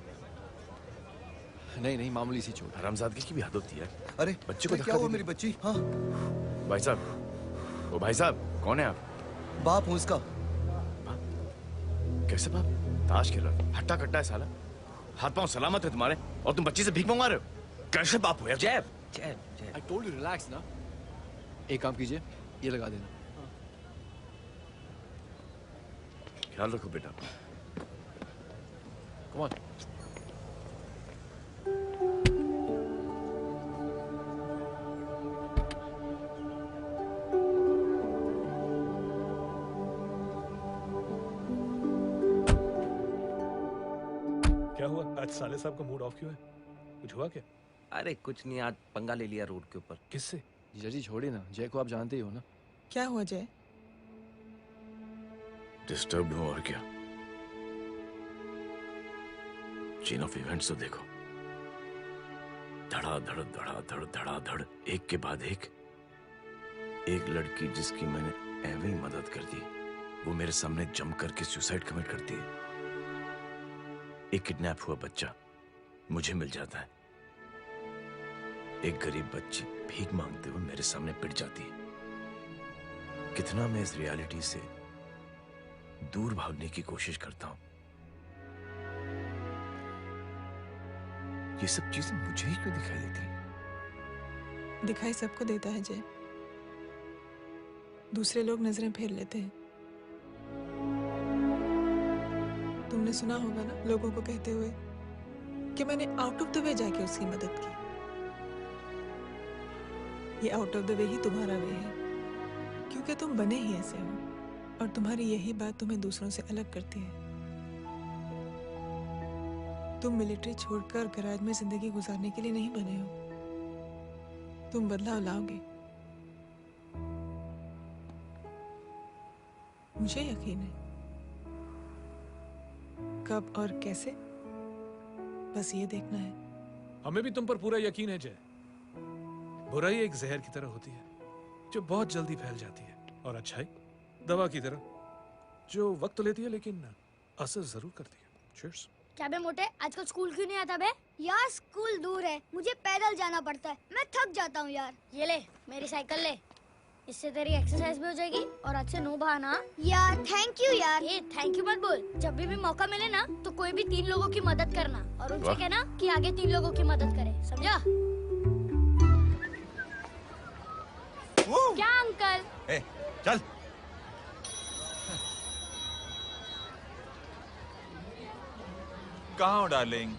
नहीं नहीं, मामूली सी चोट। हरामजादगी की भी हद होती है। अरे बच्चे को क्या हुआ मेरी बच्ची? हाँ भाई साहब, ओ भाई साहब, कौन है आप? बाप हूँ इसका। कैसे बाप? ताश खेल रहा, हट्टा कट्टा है साला। हाथ पांव सलामत है तुम्हारे और तुम बच्ची से भीख मंगवा रहे हो? कैसे बाप हो यार? जय जय जय। I told you relax ना। एक काम कीजिए, ये लगा देना। ख्याल रखो बेटा। Come on. क्या हुआ? आज साले साहब का मूड ऑफ क्यों है? कुछ हुआ क्या? अरे कुछ नहीं, आज पंगा ले लिया रोड के ऊपर। किससे? जीजा जी छोड़िए ना, जय को आप जानते ही हो ना। क्या हुआ जय? डिस्टर्ब हूं और क्या। चेन ऑफ इवेंट्स तो देखो, धड़ाधड़ धड़ाधड़ धड़ाधड़, एक के बाद एक लड़की जिसकी मैंने एवं ही मदद कर दी, वो मेरे सामने जम करके सुसाइड कमिट करती है। एक किडनैप हुआ बच्चा मुझे मिल जाता है। एक गरीब बच्ची भीख मांगते हुए मेरे सामने पिट जाती है। कितना मैं इस रियलिटी से दूर भागने की कोशिश करता हूं। ये सब चीजें मुझे ही क्यों दिखाई देती हैं? दिखाई सबको देता है जय, दूसरे लोग नजरें फेर लेते हैं। तुमने सुना होगा ना लोगों को कहते हुए कि मैंने आउट ऑफ द वे जाके उसकी मदद की। ये आउट ऑफ द वे ही तुम्हारा वे है, क्योंकि तुम बने ही ऐसे हो और तुम्हारी यही बात तुम्हें दूसरों से अलग करती है। तुम मिलिट्री छोड़कर गैराज में जिंदगी गुजारने के लिए नहीं बने हो। तुम बदलाव लाओगे, मुझे यकीन है। कब और कैसे, बस ये देखना है। हमें भी तुम पर पूरा यकीन है जय। बुराई एक जहर की तरह होती है जो बहुत जल्दी फैल जाती है, और अच्छाई दवा की तरह जो वक्त लेती है लेकिन असर जरूर करती है। Cheers. क्या बे मोटे, आजकल स्कूल क्यों नहीं आता बे? यार स्कूल दूर है, मुझे पैदल जाना पड़ता है, मैं थक जाता हूँ यार। ये ले मेरी साइकिल ले, इससे तेरी एक्सरसाइज भी हो जाएगी और अच्छे नो बहाना। यार थैंक यू यार। ये थैंक यू मत बोल, जब भी मौका मिले ना तो कोई भी 3 लोगों की मदद करना और उनसे कहना कि आगे 3 लोगों की मदद करे, समझा? क्या अंकल? चल। कहाँ हो डार्लिंग?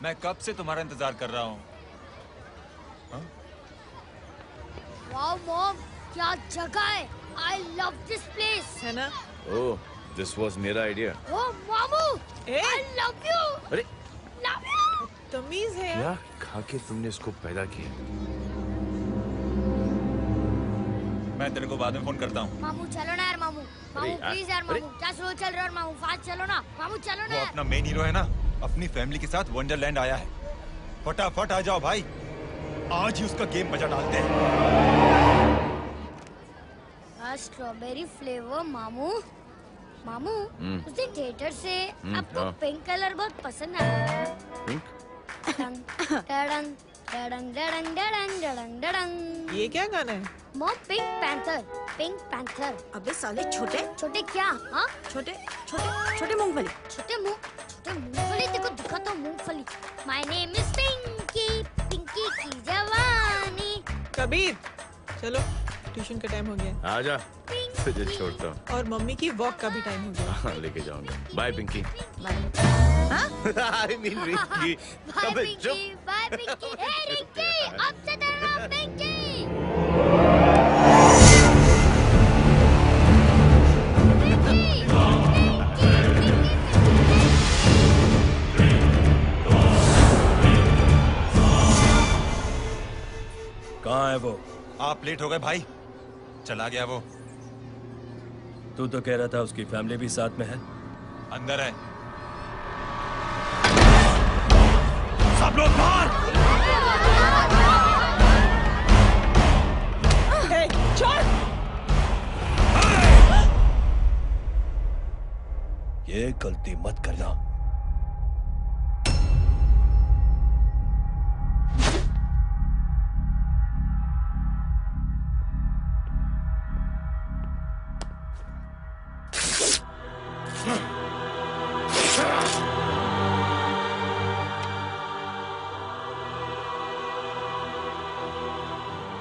मैं कब से तुम्हारा इंतजार कर रहा हूँ। वाओ मॉम, क्या जगह है। I love this place. है ना? ओह, this was मेरा आइडिया। ओह मामू, I love you. अरे Love you. तमीज है क्या खा के तुमने इसको पैदा किया? मैं तेरे को बाद में फोन करता हूँ। मामू चलो ना यार, मामू मामू यार, प्लीज यार, मामू क्या स्लो चल रहा है मामू, फास्ट चलो ना मामू, चलो ना वो यार। अपना मेन हीरो है ना, अपनी फैमिली के साथ वंडरलैंड आया है। फटाफट आ जाओ भाई, आज ही उसका गेम बजा डालते हैं। स्ट्रॉबेरी फ्लेवर मामू। मामू उस दिन थिएटर से आपको हाँ। पिंक कलर बहुत पसंद आया। पिंक? टंग टडंग डडंग डडंग डडंग डडंग डडंग। ये क्या गाना है? Mom pink panther, pink panther. अबे साले छोटे छोटे क्या? हाँ छोटे छोटे छोटे मूंगफली। छोटे मूंगफली देखो दिखा तो मूंगफली। My name is Pinky, Pinky की जवानी। कबीर चलो ट्यूशन का टाइम हो गया। आजा, तुझे छोड़ता हूँ। और मम्मी की वॉक का भी टाइम हो गया। हाँ, लेके जाऊंगा। Bye Pinky. I mean Rinki. Bye अबे पिंकी, चुप। बाय पिंकी। हे रिंकी, अब से तेरा नाम पिंकी। कहाँ है वो? आप लेट हो गए भाई, चला गया वो। तू तो कह रहा था उसकी फैमिली भी साथ में है। अंदर है। सब लोग बाहर। ये गलती मत करना।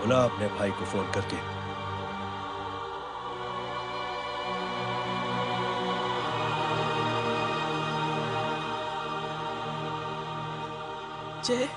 बुला अपने भाई को फोन करके। जय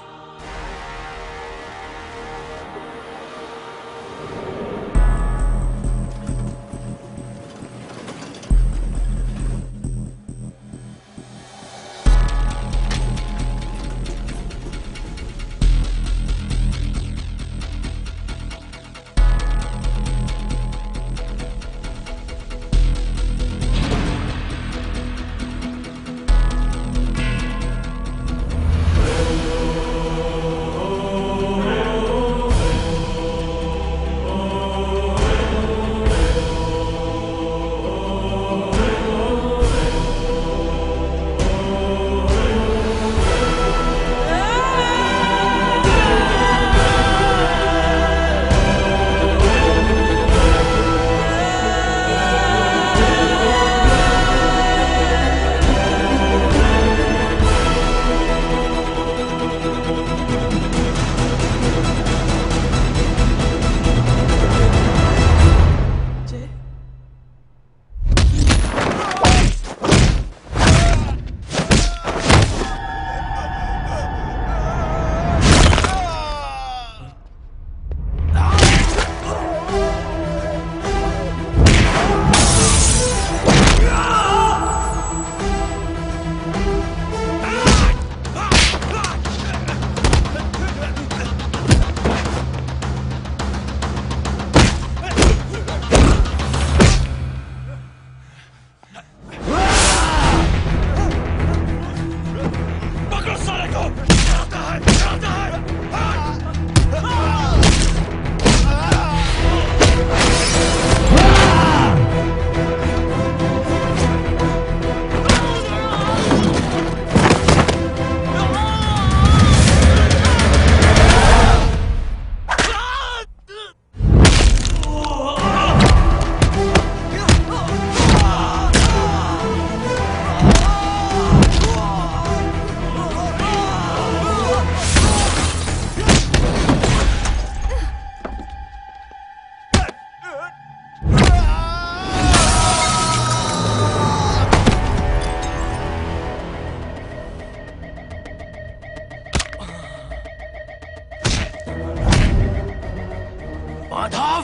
माधव,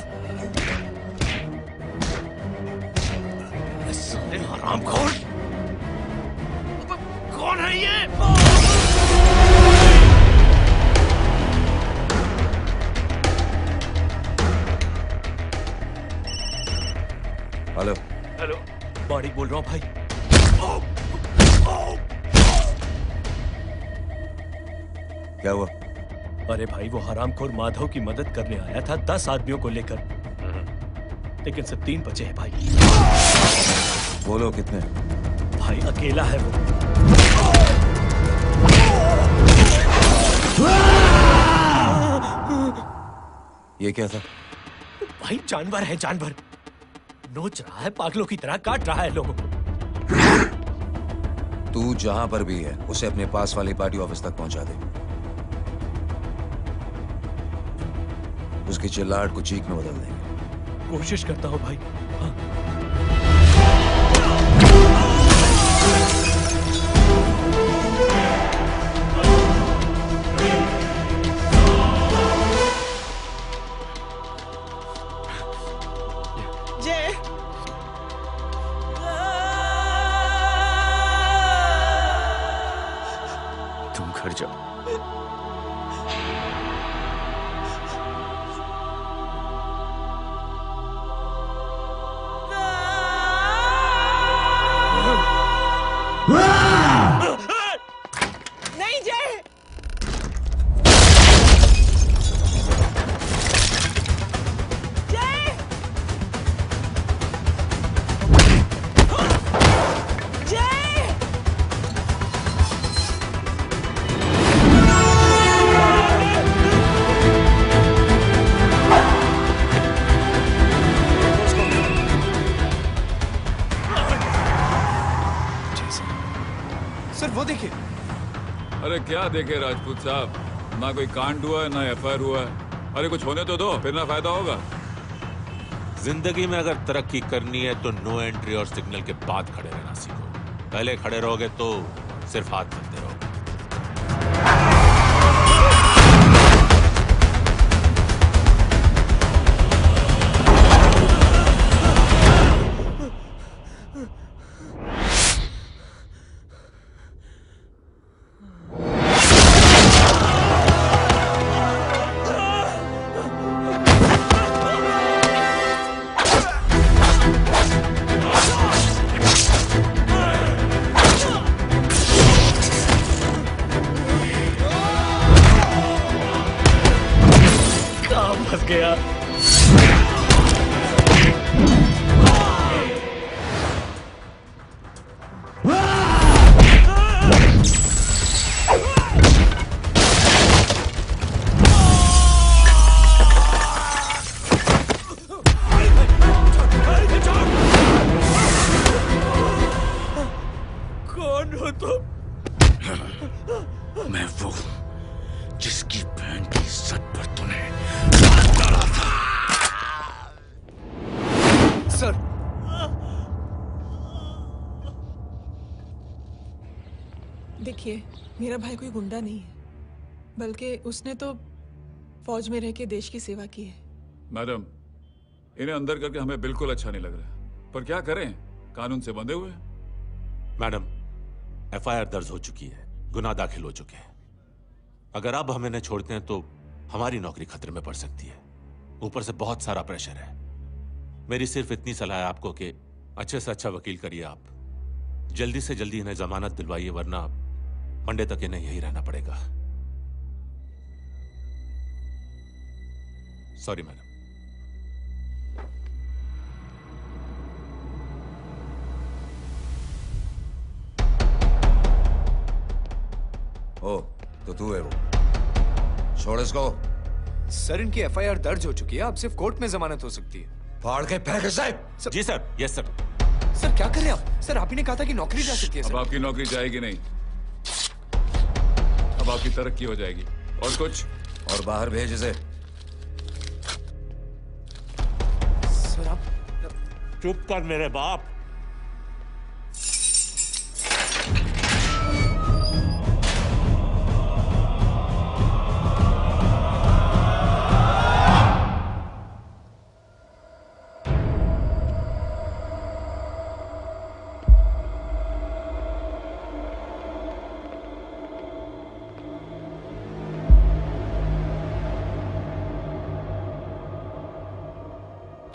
साले हरामखोर, कौन है ये? हेलो। हेलो, बॉडी बोल रहा हूँ भाई। क्या हुआ? अरे भाई, वो हरामखोर माधव की मदद करने आया था 10 आदमियों को लेकर, लेकिन सिर्फ 3 बचे हैं भाई। बोलो कितने? भाई अकेला है वो। ये क्या था? भाई जानवर है, जानवर नोच रहा है, पागलों की तरह काट रहा है लोगों को। तू जहां पर भी है उसे अपने पास वाली पार्टी ऑफिस तक पहुंचा दे। उसकी चिल्लाहट को चीख में बदल देंगे। कोशिश करता हूं भाई। हाँ। तुम घर जाओ। नहीं जय, जय, जय। सर वो देखिए। अरे क्या देखे राजपूत साहब, ना कोई कांड हुआ है ना एफआईआर हुआ है। अरे कुछ होने तो दो, फिर ना फायदा होगा। जिंदगी में अगर तरक्की करनी है तो नो एंट्री और सिग्नल के बाद खड़े रहना सीखो। पहले खड़े रहोगे तो सिर्फ हाथ चलते रहोगे। फंस गया। कौन हो तुम? मैं वो जिसकी बहन की इज्जत पर तूने सर। देखिए, मेरा भाई कोई गुंडा नहीं है, बल्कि उसने तो फौज में रह के देश की सेवा की है। मैडम, इन्हें अंदर करके हमें बिल्कुल अच्छा नहीं लग रहा, पर क्या करें, कानून से बंधे हुए। मैडम, एफआईआर दर्ज हो चुकी है, गुनाह दाखिल हो चुके हैं। अगर अब हम इन्हें छोड़ते हैं तो हमारी नौकरी खतरे में पड़ सकती है। ऊपर से बहुत सारा प्रेशर है। मेरी सिर्फ इतनी सलाह है आपको कि अच्छे से अच्छा वकील करिए आप। जल्दी से जल्दी इन्हें जमानत दिलवाइए, वरना मंडे तक इन्हें यही रहना पड़ेगा। Sorry madam. ओ, तो तू है वो। छोड़ इसको। सर, इनकी एफआईआर दर्ज हो चुकी है, अब सिर्फ कोर्ट में जमानत हो सकती है। फाड़ के फेंक साहब। जी सर। Yes sir. सर क्या कर रहे हैं आप? सर, आप ही ने कहा था कि नौकरी जा सकती है। अब आपकी नौकरी जाएगी नहीं, अब आपकी तरक्की हो जाएगी। और कुछ? और बाहर भेज इसे। सर आप चुप कर मेरे बाप।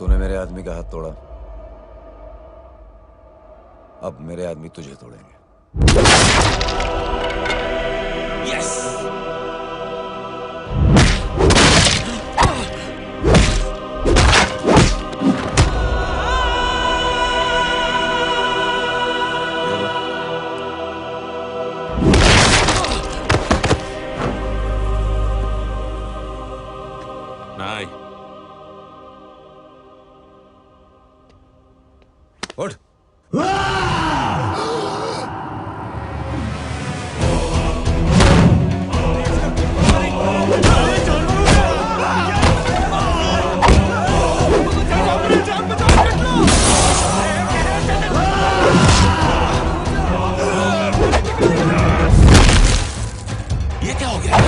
तूने मेरे आदमी का हाथ तोड़ा, अब मेरे आदमी तुझे तोड़ेंगे। यस। नहीं, उठ। ये क्या हो गया?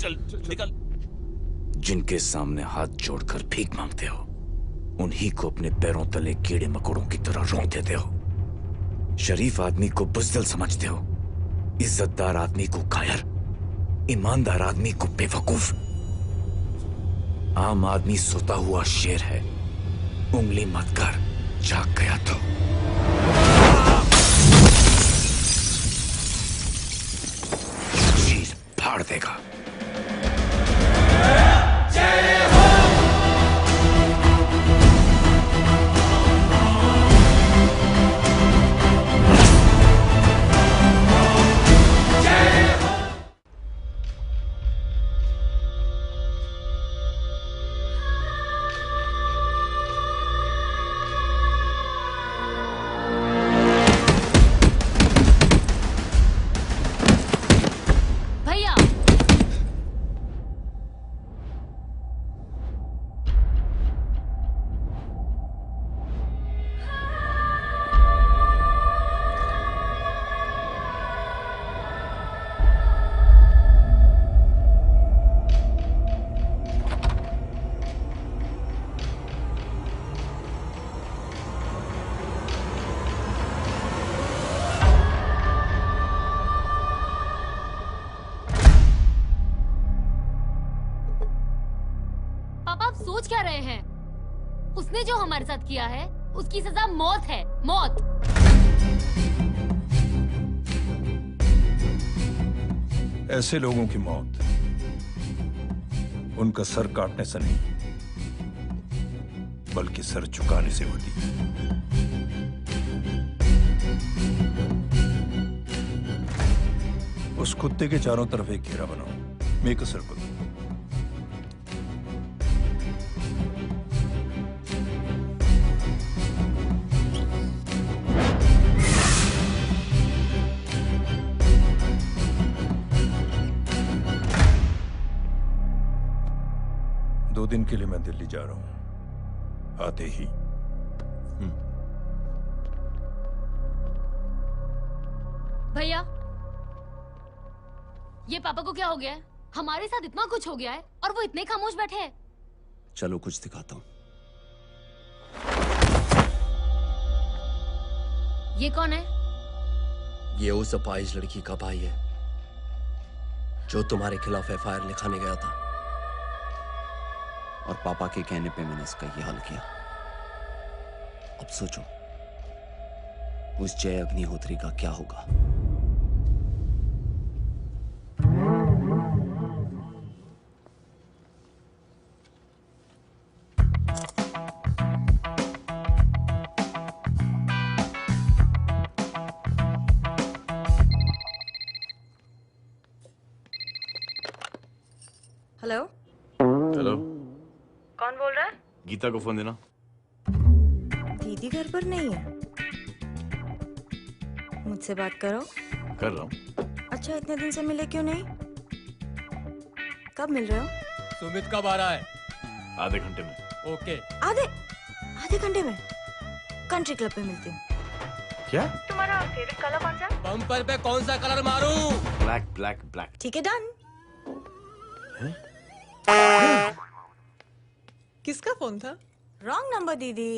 चल निकल। जिनके सामने हाथ जोड़कर भीख मांगते हो उन्हीं को अपने पैरों तले कीड़े मकोड़ों की तरह रोक देते हो। शरीफ आदमी को बुज़दिल समझते हो, इज्जतदार आदमी को कायर, ईमानदार आदमी को बेवकूफ। आम आदमी सोता हुआ शेर है, उंगली मत कर, जाग गया तो। चीर फाड़ देगा। भैया पापा आप सोच क्या रहे हैं? उसने जो हमारे साथ किया है उसकी सजा मौत है, मौत। ऐसे लोगों की मौत उनका सर काटने से नहीं बल्कि सर झुकाने से होती है। उस कुत्ते के चारों तरफ एक घेरा बनाओ, मेक अ सर्कल। दो दिन के लिए मैं दिल्ली जा रहा हूं, आते ही। भैया ये पापा को क्या हो गया है? हमारे साथ इतना कुछ हो गया है और वो इतने खामोश बैठे हैं। चलो कुछ दिखाता हूं। ये कौन है? ये उस अपाहिज लड़की का भाई है जो तुम्हारे खिलाफ एफआईआर लिखाने गया था, और पापा के कहने पे मैंने इसका ये हाल किया। अब सोचो उस जय अग्निहोत्री का क्या होगा। हेलो हेलो, कौन बोल रहा है? गीता को फोन देना। दीदी घर पर नहीं है। मुझसे बात करो। कर रहा हूँ। अच्छा इतने दिन से मिले क्यों नहीं? कब मिल रहे हो? सुमित कब आ रहा है? आधे घंटे में। ओके। आधे घंटे में कंट्री क्लब पे मिलती हूँ। क्या? तुम्हारा फेवरेट कलर कौन सा? बम्पर पे कौन सा कलर मारूं? Black black black. ठीक है डन। किसका फोन था? रॉन्ग नंबर दीदी।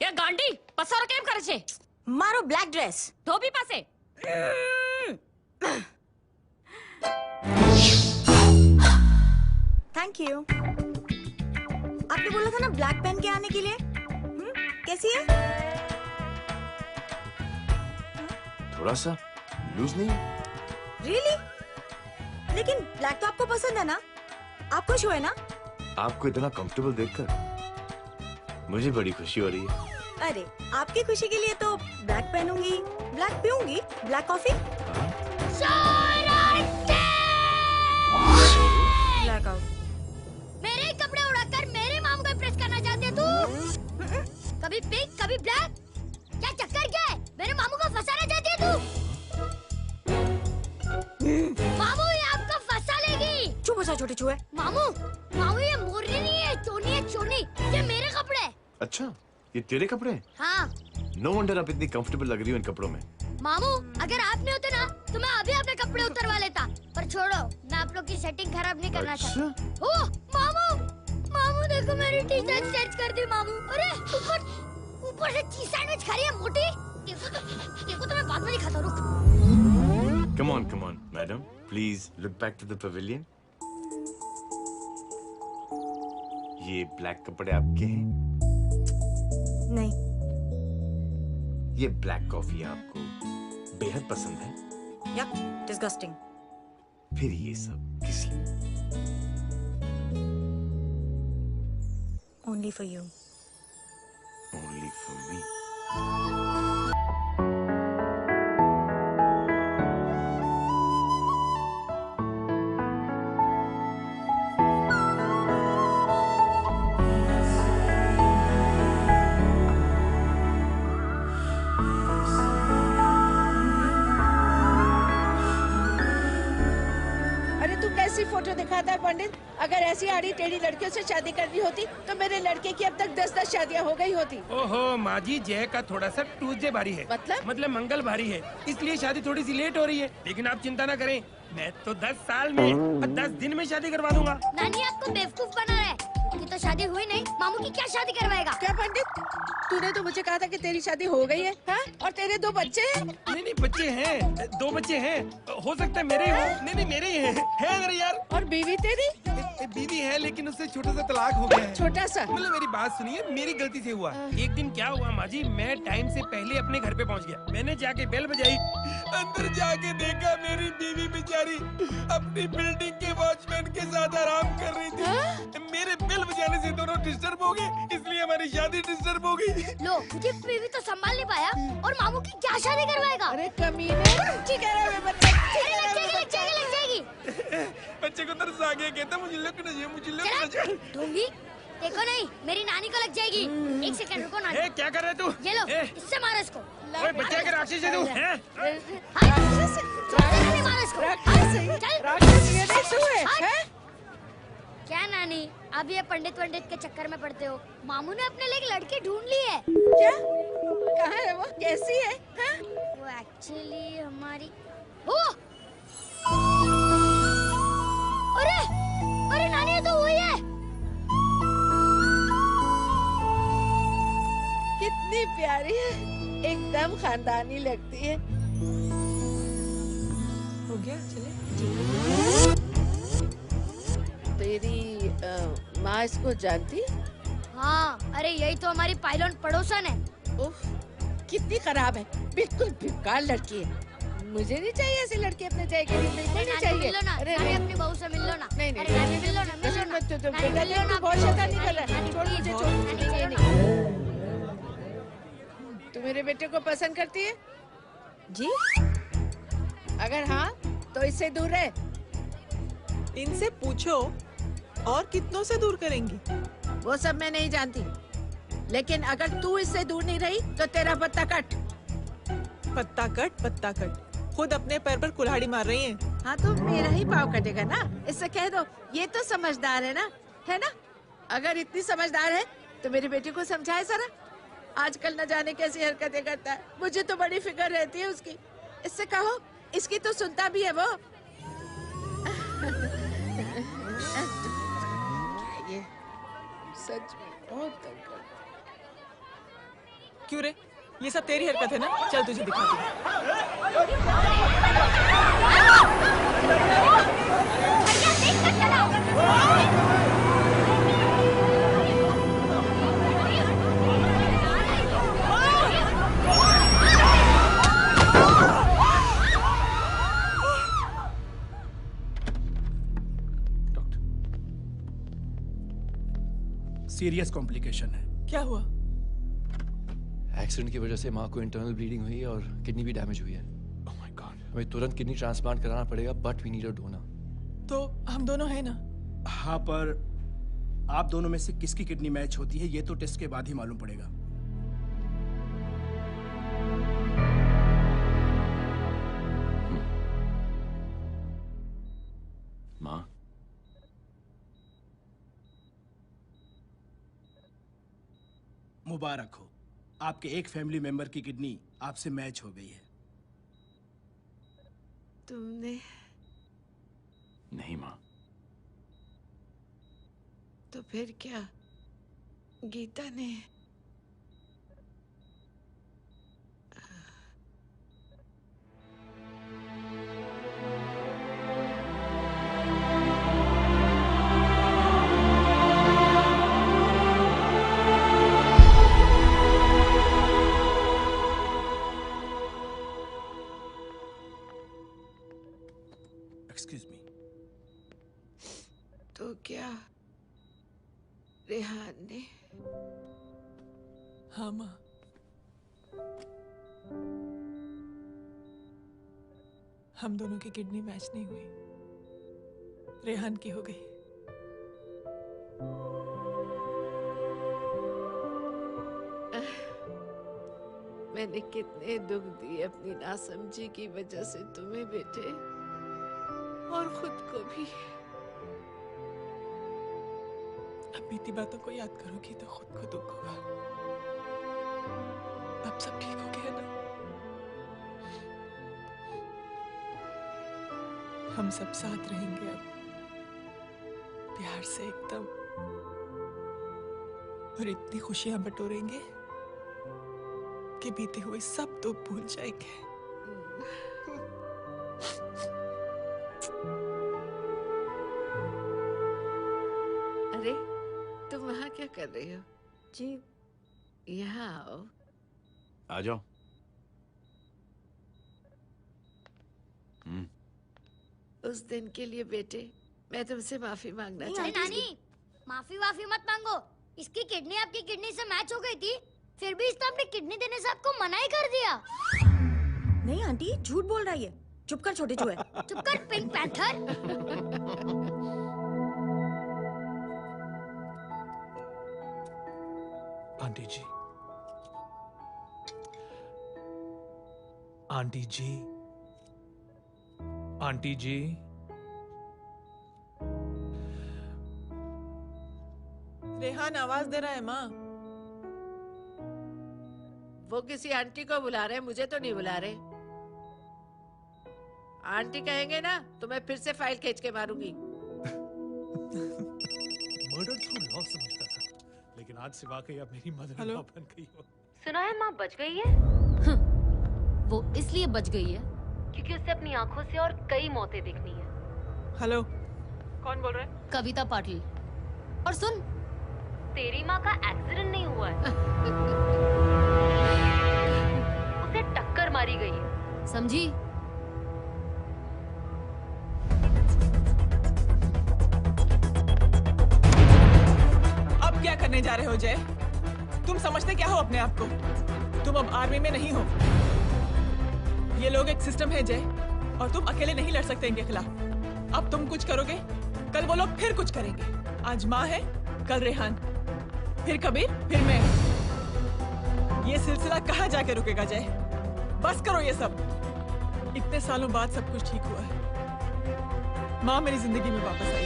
ये गांडी पसार केम करे छे? मारो ब्लैक ड्रेस धोबी पासे। Thank you. आपने बोला था ना ब्लैक पेन के आने के लिए। कैसी है? थोड़ा सा लूज नहीं है? रियली? लेकिन ब्लैक तो आपको पसंद है ना? आप खुश हुए ना? आपको इतना कंफर्टेबल देखकर मुझे बड़ी खुशी हो रही है। अरे आपकी खुशी के लिए तो ब्लैक पहनूंगी, ब्लैक पीऊंगी, ब्लैक कॉफी। Black out. मेरे कपड़े उड़ाकर मेरे मामू को इम्प्रेस करना चाहती है तू? कभी पिंक कभी ब्लैक, क्या चक्कर क्या है? मेरे मामू को फंसाना चाहती है तू? मामू ये आपको फंसा लेगी। चुप हो जा छोटे चूहे। मामू मामू ये मोरनी नहीं है, चोनी है चोनी। ये मेरे कपड़े हैं। अच्छा ये तेरे कपड़े हैं? हाँ। नो वंडर आप इतनी कंफर्टेबल लग रही हो इन कपड़ों में। मामू अगर आप नहीं होते ना तो मैं अभी अपने कपड़े उतरवा लेता। पर छोड़ो, मैं आप लोग की सेटिंग खराब नहीं करना चाहता। ओह मामू, मामू देखो मेरी टी शर्ट चेंज कर दी मामू। अरे ऊपर से चीज सैंडविच खा रही है मोटी। देखो तो मैं बाद में दिखाता हूँ, रुक। Come on, madam. Please look back to the pavilion. ये ब्लैक कपड़े आपके हैं? नहीं। ये ब्लैक कॉफी आपको बेहद पसंद है? Yup, disgusting. फिर ये सब किस लिए? Only for you. Only for me. Photo दिखाता है पंडित। अगर ऐसी आड़ी टेढ़ी लड़कियों से शादी करनी होती तो मेरे लड़के की अब तक 10-10 शादियां हो गई होती। ओहो माँ जी, जय का थोड़ा सा ट्यूसडे भारी है। मतलब मंगल भारी है, इसलिए शादी थोड़ी सी लेट हो रही है। लेकिन आप चिंता ना करें, मैं तो 10 साल में और 10 दिन में शादी करवा दूंगा। नानी आपको बेवकूफ बना रहा है कि तो शादी हुई नहीं, मामू की क्या शादी करवाएगा? क्या पंडित, तूने तो मुझे कहा था कि तेरी शादी हो गई है, हाँ? और तेरे 2 बच्चे हैं। नहीं बच्चे हैं, 2 बच्चे हैं। हो सकता है मेरे हो। नहीं मेरे ही है मेरे यार। और बीवी तेरी? बीवी है लेकिन उससे छोटा सा तलाक हो गया है। छोटा सा? मतलब मेरी बात सुनिए, मेरी गलती से हुआ। एक दिन क्या हुआ माँ जी, मैं टाइम से पहले अपने घर पे पहुँच गया। मैंने जाके बेल बजाई, अंदर जाके देखा मेरी बीवी बेचारी अपनी बिल्डिंग के वॉचमैन के साथ आराम कर रही थी। मेरे बेल बजाने से दोनों डिस्टर्ब हो गए, इसलिए हमारी शादी डिस्टर्ब हो गई। लो, मुझे बीवी तो संभाल नहीं पाया और मामू की क्या शादी करवाएगा? अरे कमीने, ठीक है रे बच्चे, लग जाएगी। बच्चे को तरस आ गया, कहता मुझे लग नहीं है, मुझे लग नहीं है। ढूंढी देखो नहीं, मेरी नानी को लग जाएगी। 1 सेकंड रुको नानी। क्या कर रहे तू? ये लो, इससे मारो इसको। ओए बच्चा के राक्षस है तू, हैं? क्या नानी, अब ये पंडित के चक्कर में पड़ते हो? मामू ने अपने लिए एक लड़की ढूंढ ली है। क्या? कहाँ है वो? कैसी है? हाँ? वो एक्चुअली हमारी अरे नानी, ये तो वही है। कितनी प्यारी है, एकदम खानदानी लगती है। हो गया, चले। तेरी माँ इसको जानती? हाँ, अरे यही तो हमारी पायलट पड़ोसन है। उफ, कितनी खराब है, बिल्कुल बेकार लड़की है। मुझे नहीं चाहिए ऐसी लड़की अपने जय के लिए, नहीं चाहिए। मिलो ना, नानी अपनी बहू से मिल लो ना। नहीं नानी मिल लो ना, तू बहुत शैतानी कर रहा है। छोड़ मुझे, छोड़। तू मेरे बेटे को पसंद करती है? जी। अगर हाँ तो इससे दूर रहे। इनसे पूछो और कितनों से दूर करेंगी? वो सब मैं नहीं जानती, लेकिन अगर तू इससे दूर नहीं रही तो तेरा पत्ता कट। पत्ता कट खुद अपने पैर पर कुल्हाड़ी मार रही हैं। हाँ तो मेरा ही पाँव कटेगा ना, इससे कह दो ये तो समझदार है ना, है ना? अगर इतनी समझदार है तो मेरी बेटी को समझाए जरा। आजकल न जाने कैसी हरकतें करता है, मुझे तो बड़ी फिक्र रहती है उसकी। इससे कहो, इसकी तो सुनता भी है वो। ये सच में बहुत तंग करता है। क्यों रे, ये सब तेरी हरकत है ना? चल तुझे दिखाती हूँ। सीरियस कॉम्प्लिकेशन है। क्या हुआ? एक्सीडेंट की वजह से माँ को इंटरनल ब्लीडिंग हुई और किडनी भी डैमेज हुई है। Oh my god. हमें तुरंत किडनी ट्रांसप्लांट कराना पड़ेगा, but we need a donor. तो हम दोनों हैं ना? हाँ, पर आप दोनों में से किसकी किडनी मैच होती है ये तो टेस्ट के बाद ही मालूम पड़ेगा। माँ, मुबारक हो, आपके एक फैमिली मेंबर की किडनी आपसे मैच हो गई है। तुमने? नहीं माँ। तो फिर क्या? गीता ने? Excuse me. तो क्या रेहान ने? हाँ माँ। हम दोनों की किडनी मैच नहीं हुई, रेहान की हो गई। मैंने कितने दुख दिए अपनी नासमझी की वजह से तुम्हें बेटे, और खुद को भी। अब बीती बातों को याद करोगी तो खुद को दुख होगा। अब सब ठीक हो गया ना? हम सब साथ रहेंगे अब, प्यार से एकदम, और इतनी खुशियां बटोरेंगे कि बीते हुए सब दुख भूल जाएंगे। अरे तुम वहाँ क्या कर रही हो? जी यहाँ आओ। आ जाओ। उस दिन के लिए बेटे मैं तुमसे माफी मांगना नहीं चाहती नानी, माफी वाफी मत मांगो। इसकी किडनी आपकी किडनी से मैच हो गई थी, फिर भी इसने अपनी किडनी देने से आपको मना ही कर दिया। नहीं आंटी, झूठ बोल रही है। चुप कर छोटे चूहे। चुप कर पिंक पैंथर। आंटी जी, आंटी जी, आंटी जी, रेहान आवाज दे रहा है माँ। वो किसी आंटी को बुला रहे, मुझे तो नहीं बुला रहे। आंटी कहेंगे ना तो मैं फिर से फाइल खींच के मारूंगी। मर्डर थ्रू लॉ समझता था, लेकिन आज से वाकई अब मेरी मदर इन लॉ बन गई हो। सुना है माँ बच गई है। वो इसलिए बच गई है क्योंकि उसे अपनी आंखों से और कई मौतें देखनी है। हेलो, कौन बोल रहा है? कविता पाटिल। और सुन, तेरी माँ का एक्सीडेंट नहीं हुआ है, उसे टक्कर मारी गई है, समझी? अब क्या करने जा रहे हो जय? तुम समझते क्या हो अपने आप को? तुम अब आर्मी में नहीं हो। ये लोग एक सिस्टम है जय, और तुम अकेले नहीं लड़ सकते इनके खिलाफ। अब तुम कुछ करोगे, कल वो लोग फिर कुछ करेंगे। आज माँ है, कल रेहान, फिर कबीर, फिर मैं। ये सिलसिला कहाँ जाके रुकेगा जय? बस करो ये सब। इतने सालों बाद सब कुछ ठीक हुआ है। माँ मेरी जिंदगी में वापस आई।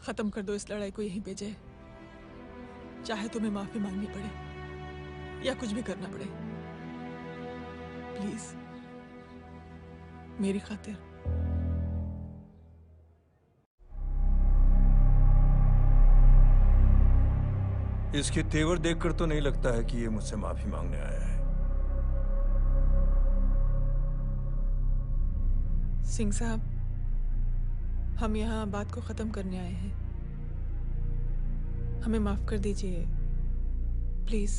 खत्म कर दो इस लड़ाई को यहीं पे जय। चाहे तुम्हें माफी मांगनी पड़े या कुछ भी करना पड़े, प्लीज मेरी खातिर। इसके तेवर देखकर तो नहीं लगता है कि ये मुझसे माफी मांगने आया है। सिंह साहब, हम यहाँ बात को खत्म करने आए हैं। हमें माफ कर दीजिए प्लीज।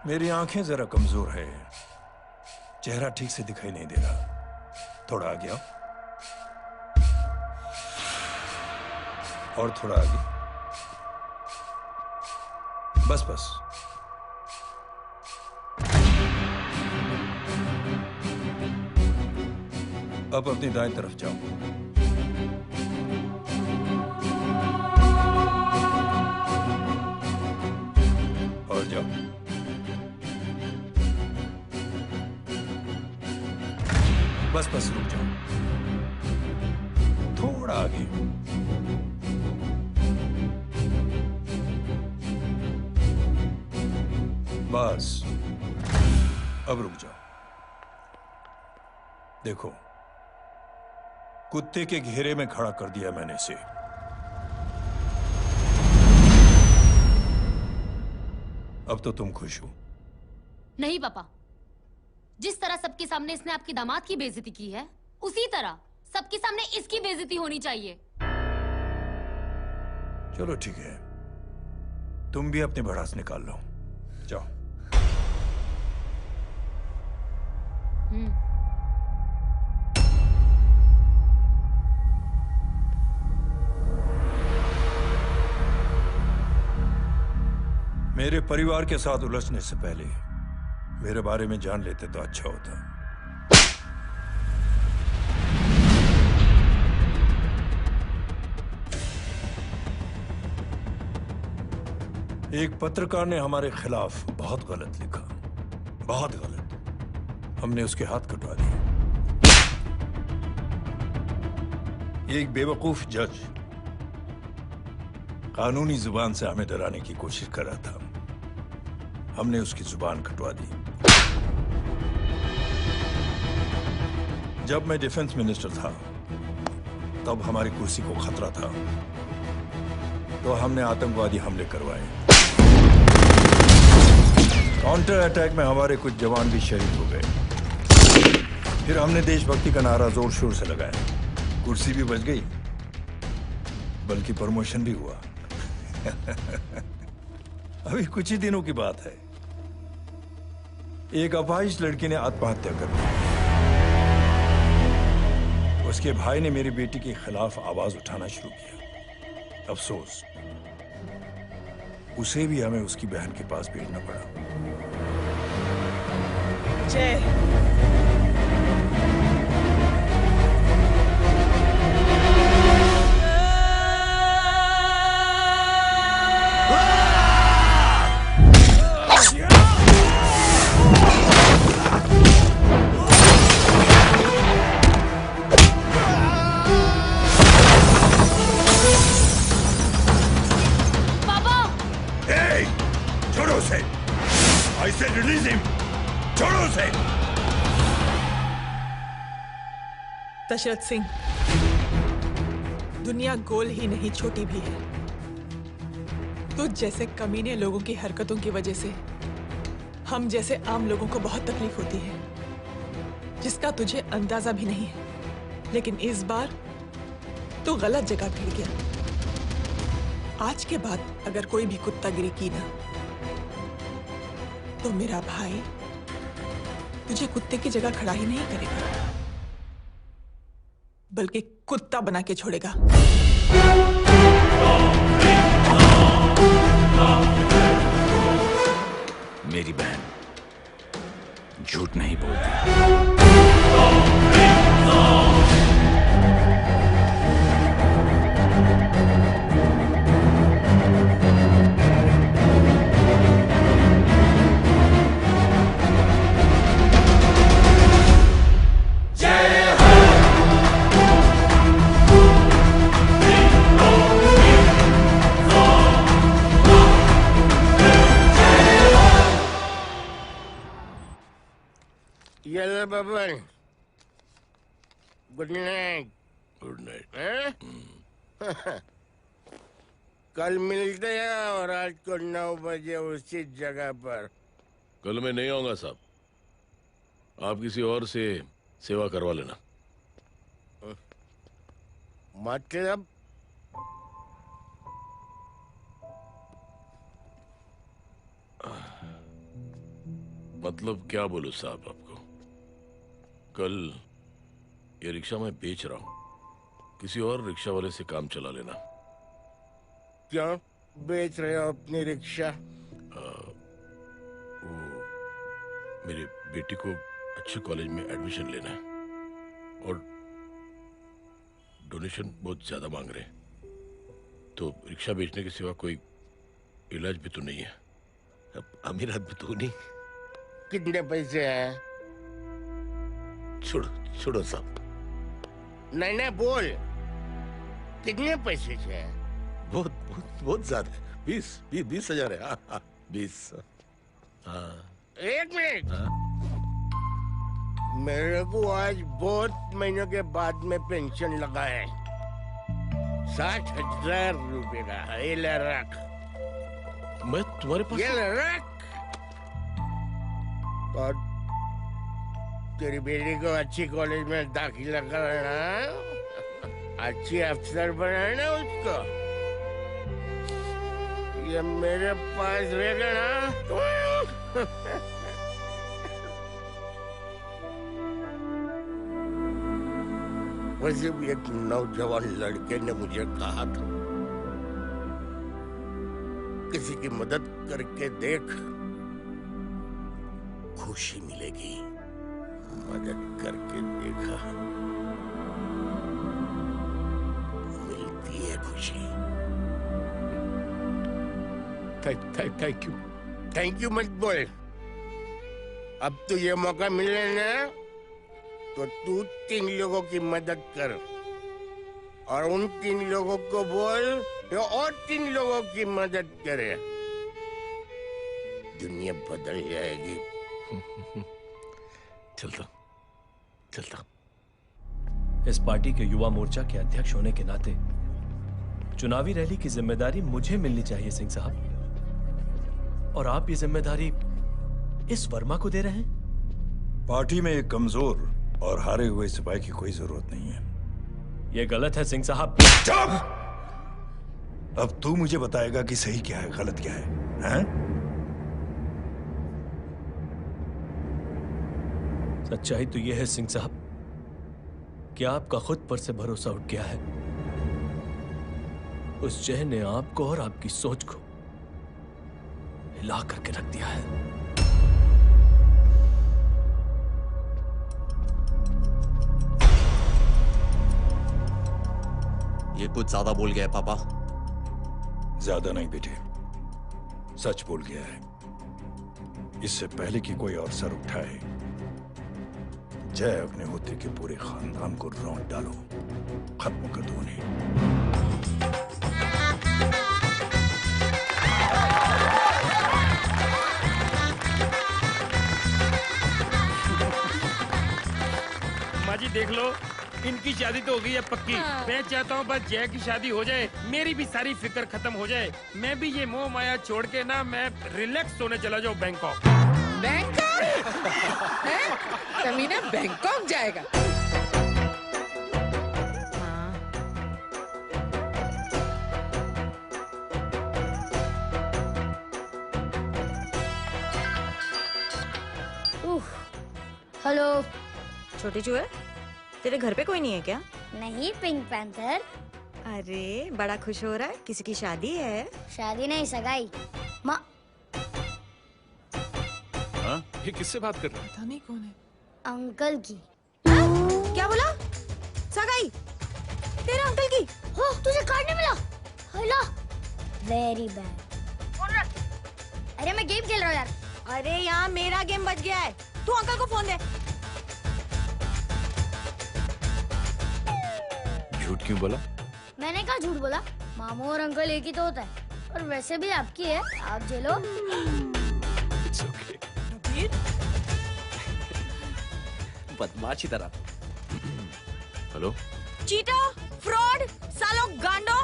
मेरी आंखें जरा कमजोर है, चेहरा ठीक से दिखाई नहीं दे रहा। थोड़ा आगे आओ, और थोड़ा आगे। बस बस। अब अपनी दाएं तरफ जाओ। और जाओ। बस बस रुक जाओ, थोड़ा आगे। बस अब रुक जाओ। देखो, कुत्ते के घेरे में खड़ा कर दिया मैंने इसे। अब तो तुम खुश हो? नहीं पापा, जिस तरह सबके सामने इसने आपकी दामाद की बेइज्जती की है, उसी तरह सबके सामने इसकी बेइज्जती होनी चाहिए। चलो ठीक है, तुम भी अपनी भड़ास निकाल लो। जाओ। मेरे परिवार के साथ उलझने से पहले मेरे बारे में जान लेते तो अच्छा होता। एक पत्रकार ने हमारे खिलाफ बहुत गलत लिखा, बहुत गलत। हमने उसके हाथ कटवा दिए। एक बेवकूफ जज कानूनी जुबान से हमें डराने की कोशिश कर रहा था। हमने उसकी जुबान कटवा दी। जब मैं डिफेंस मिनिस्टर था, तब हमारी कुर्सी को खतरा था, तो हमने आतंकवादी हमले करवाए। काउंटर अटैक में हमारे कुछ जवान भी शहीद हो गए। फिर हमने देशभक्ति का नारा जोर शोर से लगाया। कुर्सी भी बच गई, बल्कि प्रमोशन भी हुआ। अभी कुछ ही दिनों की बात है, एक अपाहिज लड़की ने आत्महत्या कर ली। उसके भाई ने मेरी बेटी के खिलाफ आवाज उठाना शुरू किया। अफसोस, उसे भी हमें उसकी बहन के पास भेजना पड़ा। जय। I said release him. छोड़ो उसे। दशरथ सिंह, दुनिया गोल ही नहीं छोटी भी है। तुझ जैसे कमीने लोगों की हरकतों की वजह से हम जैसे आम लोगों को बहुत तकलीफ होती है, जिसका तुझे अंदाजा भी नहीं है। लेकिन इस बार तू गलत जगह भिड़ गया। आज के बाद अगर कोई भी कुत्तागिरी की ना, तो मेरा भाई तुझे कुत्ते की जगह खड़ा ही नहीं करेगा, बल्कि कुत्ता बना के छोड़ेगा। मेरी बहन झूठ नहीं बोलती। Yellow bubble. Good night. Good night. कल मिलते हैं और रात को 9 बजे उसी जगह पर। कल मैं नहीं आऊंगा साहब, आप किसी और से सेवा करवा लेना। मतलब? मतलब क्या बोलूं साहब आपको। कल ये रिक्शा मैं बेच रहा हूं, किसी और रिक्शा वाले से काम चला लेना। क्यों बेच रहे हो अपनी रिक्शा? वो मेरी बेटी को अच्छे कॉलेज में एडमिशन लेना है और डोनेशन बहुत ज्यादा मांग रहे हैं, तो रिक्शा बेचने के सिवा कोई इलाज भी तो नहीं है। अब अमीर आदमी तो नहीं। कितने पैसे हैं? छोड़ो साहब। नहीं बोल, कितने पैसे हैं? बहुत ज्यादा है। 20,000 है। 20। हाँ। एक मिनट। मेरे को आज बहुत महीनों के बाद में पेंशन लगा है, 60,000 रुपए का। ये ले रख। मैं तुम्हारे पास? ये ले रख। और तेरी बेटी को अच्छी कॉलेज में दाखिला कराना, अच्छी अफसर बनाना उसको। ये मेरे पास रहेगा ना। वैसे भी एक नौजवान लड़के ने मुझे कहा था, किसी की मदद करके देख, खुशी मिलेगी। मदद करके देखा, मिलती है खुशी। थैंक यू मत बोल। अब तो ये मौका मिले ना, तो तू 3 लोगों की मदद कर और उन 3 लोगों को बोल जो और 3 लोगों की मदद करे। दुनिया बदल जाएगी। चलता। इस पार्टी के युवा मोर्चा के अध्यक्ष होने के नाते चुनावी रैली की जिम्मेदारी मुझे मिलनी चाहिए सिंह साहब, और आप ये जिम्मेदारी इस वर्मा को दे रहे हैं। पार्टी में एक कमजोर और हारे हुए सिपाही की कोई जरूरत नहीं है। ये गलत है सिंह साहब। अब तू मुझे बताएगा कि सही क्या है, गलत क्या है, हैं? सच्चाई तो यह है सिंह साहब कि आपका खुद पर से भरोसा उठ गया है। उस जय ने आपको और आपकी सोच को हिला करके रख दिया है। ये कुछ ज्यादा बोल गया है पापा। ज्यादा नहीं बेटे, सच बोल गया है। इससे पहले कि कोई और सर उठाए, जय अग्निहोत्री के पूरे खानदान को रौंद डालो, खत्म कर दो उन्हें। माँ जी देख लो, इनकी शादी तो हो गई है पक्की। हाँ। मैं चाहता हूँ बस जय की शादी हो जाए, मेरी भी सारी फिक्र खत्म हो जाए। मैं भी ये मोह माया छोड़ के ना, मैं रिलैक्स होने चला जाऊँ बैंकॉक। कमीना बैंकॉक जाएगा? हेलो। छोटे चूहे, तेरे घर पे कोई नहीं है क्या? नहीं, पिंक पैंथर। अरे बड़ा खुश हो रहा है, किसी की शादी है? शादी नहीं, सगाई। माँ, ये किससे बात कर रहा है? पता नहीं कौन है। अंकल की। क्या बोला? सगाई? तेरे अंकल की? हो, तुझे कार्ड नहीं मिला? Hello, very bad. अरे मैं गेम खेल रहा हूँ यार। अरे यहाँ मेरा गेम बच गया है, तू अंकल को फोन दे। झूठ क्यों बोला? मैंने कहा झूठ बोला? मामू और अंकल एक ही तो होता है, और वैसे भी आपकी है, आप झेलो। बदमाशी तरह। हेलो, चीटर, फ्रॉड, सालो गांडो,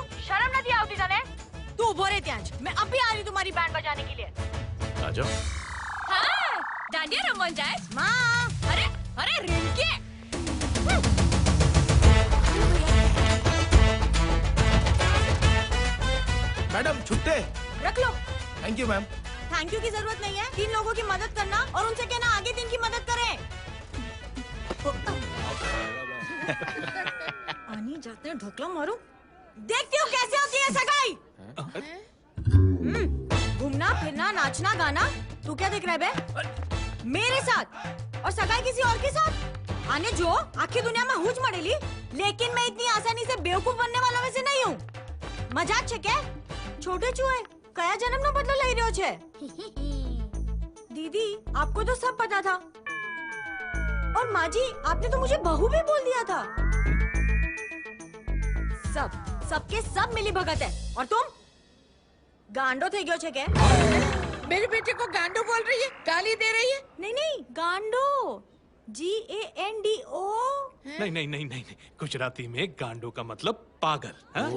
तुम्हारी बैंड बजाने के लिए। आ जाओ। हाँ, डांडिया रमन जाए। माँ, अरे अरे रिंकी। मैडम छुट्टे। रख लो। Thank you ma'am. Thank you की जरूरत नहीं है। 3 लोगों की मदद करना और उनसे कहना आगे 3 की मदद करें। आनी जाते हैं ढोकला मारो। देखती हूँ कैसे होती है सगाई। घूमना फिरना नाचना गाना, तू क्या देख रहा है बे? मेरे साथ और सगाई किसी और के साथ। आने जो आखिर दुनिया में हुज मड़ेली, लेकिन मैं इतनी आसानी से बेवकूफ बनने वालों में से नहीं हूँ। मजाक छे क्या? छोटे चूहे कया जन्म नो बदलो लई रह्यो छे। दीदी आपको तो सब पता था, और माँ जी आपने तो मुझे बहू भी बोल दिया था। सबके सब मिली भगत है, और तुम गांडो थे गयो छे के? मेरे बेटे को गांडो बोल रही है, गाली दे रही है। नहीं गांडो, GANDO। नहीं नहीं नहीं नहीं, गुजराती में गांडो का मतलब पागल। हाँ?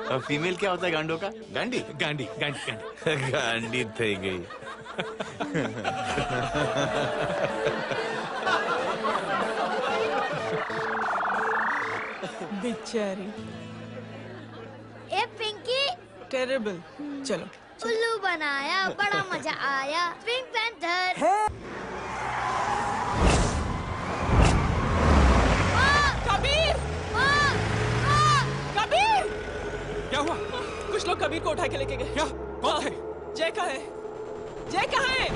और फीमेल क्या होता है गांडो का? गांडी गांडी गांडी गांडी गांडी थई गई। बेचारी। ए पिंकी, टेरेबल। चलो उल्लू बनाया, बड़ा मजा आया। Pink panther. कबीर! कबीर! क्या हुआ? कुछ लोग कबीर को उठा के लेके गए। क्या? कौन थे? जय कहाँ है? जय कहाँ है?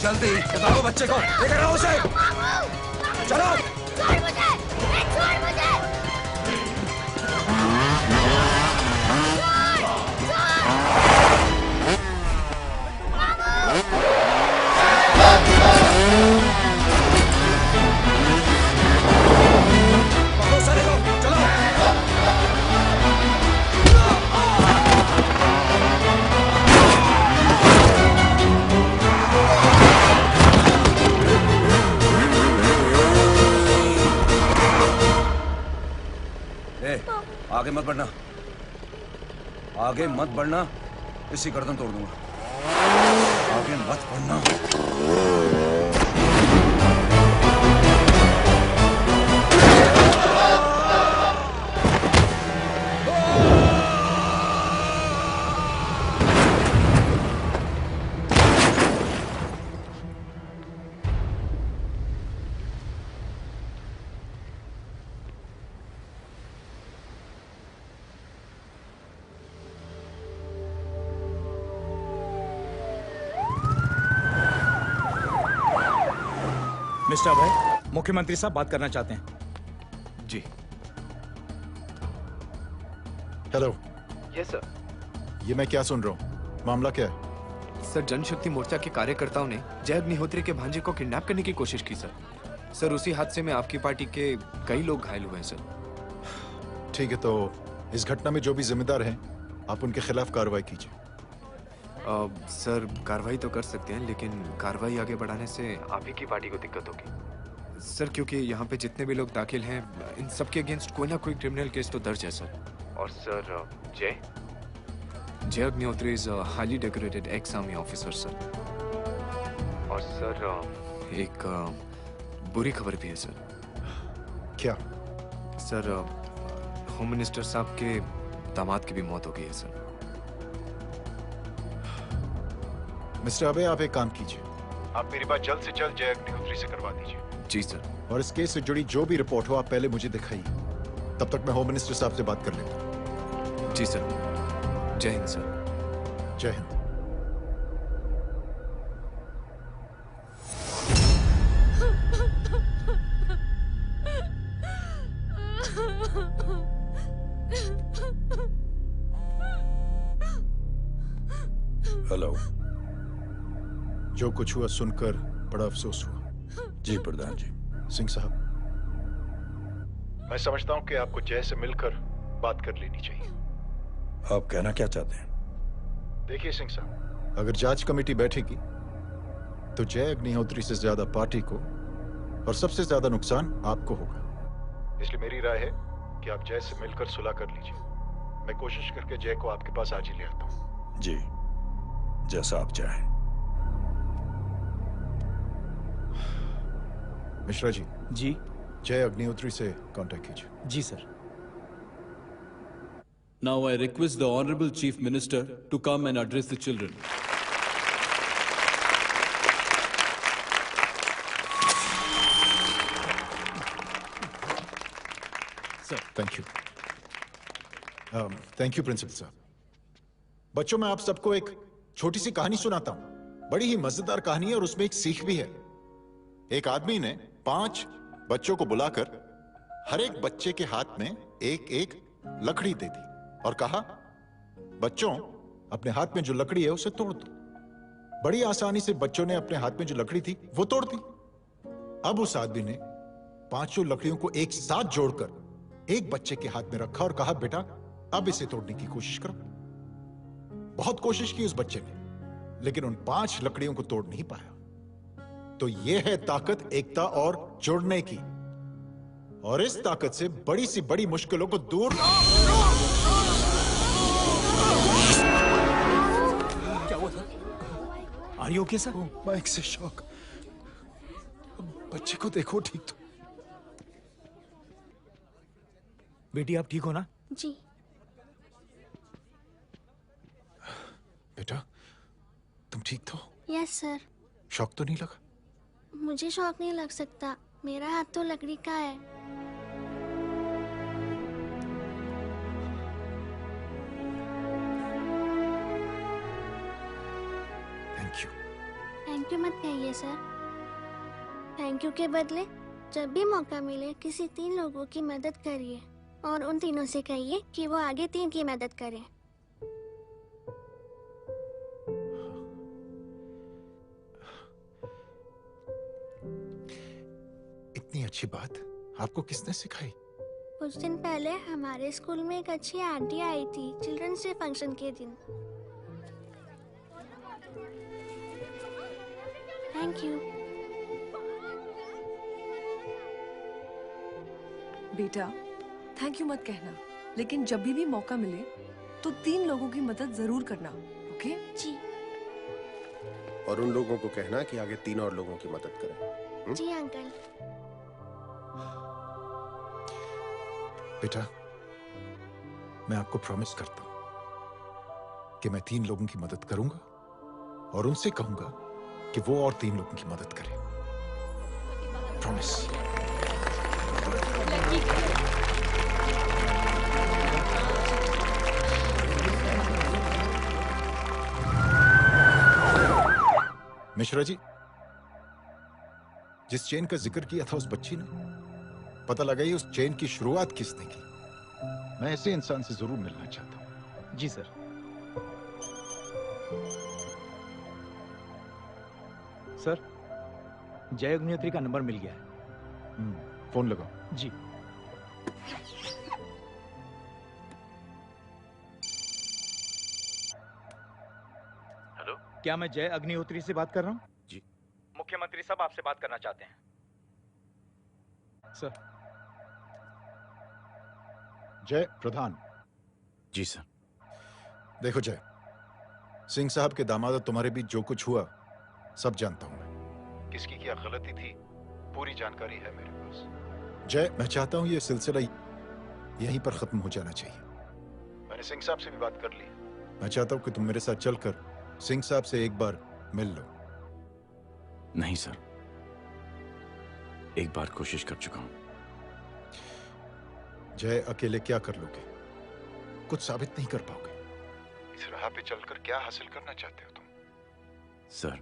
जल्दी बताओ बच्चे को, लेकर आओ उसे। चलो। छोड़ मुझे, छोड़ मुझे। आगे मत बढ़ना, आगे मत बढ़ना, इसी गर्दन तोड़ दूंगा। आगे मत बढ़ना। मिस्टर अभय, मुख्यमंत्री साहब बात करना चाहते हैं। जी। हेलो। Yes sir. ये मैं क्या सुन रहा हूँ? मामला क्या है? सर, जनशक्ति मोर्चा के कार्यकर्ताओं ने जय अग्निहोत्री के भांजे को किडनैप करने की कोशिश की सर। सर, उसी हादसे में आपकी पार्टी के कई लोग घायल हुए हैं सर। ठीक है, तो इस घटना में जो भी जिम्मेदार हैं, आप उनके खिलाफ कार्रवाई कीजिए। सर, कार्रवाई तो कर सकते हैं, लेकिन कार्रवाई आगे बढ़ाने से आप ही की पार्टी को दिक्कत होगी सर, क्योंकि यहाँ पे जितने भी लोग दाखिल हैं, इन सब के अगेंस्ट कोई ना कोई क्रिमिनल केस तो दर्ज है सर। और सर, जय Agnihotri is highly decorated ex army officer sir. और सर, एक बुरी खबर भी है सर। क्या? सर, होम मिनिस्टर साहब के दामाद की भी मौत हो गई है सर। मिस्टर अबे, आप एक काम कीजिए, आप मेरी बात जल्द से जल्द जय अग्निहोत्री से करवा दीजिए। जी सर। और इस केस से जुड़ी जो भी रिपोर्ट हो, आप पहले मुझे दिखाइए, तब तक मैं होम मिनिस्टर साहब से बात कर लेता हूँ। जी सर। जय हिंद सर। जय हिंद। हेलो। जो कुछ हुआ सुनकर बड़ा अफसोस हुआ। जी प्रधान जी। सिंह साहब, मैं समझता हूं कि आपको जय से मिलकर बात कर लेनी चाहिए। आप कहना क्या चाहते हैं? देखिए सिंह साहब, अगर जांच कमेटी बैठेगी तो जय अग्निहोत्री से ज्यादा पार्टी को और सबसे ज्यादा नुकसान आपको होगा। इसलिए मेरी राय है कि आप जय से मिलकर सुलह कर लीजिए। मैं कोशिश करके जय को आपके पास आज ही ले आता हूं। जी, जैसा आप चाहें। मिश्रा जी। जी। जय अग्निहोत्री से कांटेक्ट कीजिए। जी sir. Now I request the Honorable Chief Minister to come and address the children. Sir, thank you. Thank you principal साहब। बच्चों, मैं आप सबको एक छोटी सी कहानी सुनाता हूं। बड़ी ही मजेदार कहानी है और उसमें एक सीख भी है। एक आदमी ने 5 बच्चों को बुलाकर हर एक बच्चे के हाथ में एक एक लकड़ी दे दी और कहा, बच्चों, अपने हाथ में जो लकड़ी है उसे तोड़ दो। बड़ी आसानी से बच्चों ने अपने हाथ में जो लकड़ी थी वो तोड़ दी। अब उस आदमी ने 5 लकड़ियों को एक साथ जोड़कर एक बच्चे के हाथ में रखा और कहा, बेटा, अब इसे तोड़ने की कोशिश करो। बहुत कोशिश की उस बच्चे ने, लेकिन उन 5 लकड़ियों को तोड़ नहीं पाया। तो यह है ताकत एकता और जोड़ने की। और इस ताकत से बड़ी सी बड़ी मुश्किलों को दूर। क्या हुआ था? Are you okay sir? Mic से शॉक। बच्चे को देखो ठीक तो। बेटी, आप ठीक हो ना? जी। बेटा, तुम ठीक तो? Yes sir. शॉक तो नहीं लगा? मुझे शॉक नहीं लग सकता, मेरा हाथ तो लकड़ी का है। Thank you. थैंक यू मत कहिए सर। थैंक यू के बदले जब भी मौका मिले किसी 3 लोगों की मदद करिए और उन तीनों से कहिए कि वो आगे 3 की मदद करें। इतनी अच्छी बात आपको किसने सिखाई? कुछ दिन पहले हमारे स्कूल में एक अच्छी आंटी आई थी चिल्ड्रंस डे फंक्शन के दिन। Thank you. बेटा, थैंक यू मत कहना, लेकिन जब भी मौका मिले तो 3 लोगों की मदद जरूर करना, ओके? जी। और उन लोगों को कहना कि आगे 3 और लोगों की मदद करें। जी अंकल। बेटा, मैं आपको प्रॉमिस करता हूं कि मैं 3 लोगों की मदद करूंगा और उनसे कहूंगा कि वो और 3 लोगों की मदद करें। प्रॉमिस। मिश्रा जी, जिस चेन का जिक्र किया था उस बच्ची ने, पता लगाइए उस चेन की शुरुआत किसने की। मैं ऐसे इंसान से जरूर मिलना चाहता हूँ। जी सर। सर, जय अग्निहोत्री का नंबर मिल गया है। फोन लगाओ। जी। हेलो, क्या मैं जय अग्निहोत्री से बात कर रहा हूँ? जी। मुख्यमंत्री साहब आपसे बात करना चाहते हैं। सर। जय प्रधान। जी सर। देखो जय, सिंह साहब के दामाद तुम्हारे बीच जो कुछ हुआ सब जानता हूं मैं। किसकी क्या गलती थी पूरी जानकारी है मेरे पास। जय, मैं चाहता हूं ये सिलसिला यहीं पर खत्म हो जाना चाहिए। मैंने सिंह साहब से भी बात कर ली। मैं चाहता हूं कि तुम मेरे साथ चलकर सिंह साहब से एक बार मिल लो। नहीं सर, एक बार कोशिश कर चुका हूं। जय, अकेले क्या कर लोगे? कुछ साबित नहीं कर पाओगे। इस राह पे चलकर क्या हासिल करना चाहते हो तुम? सर,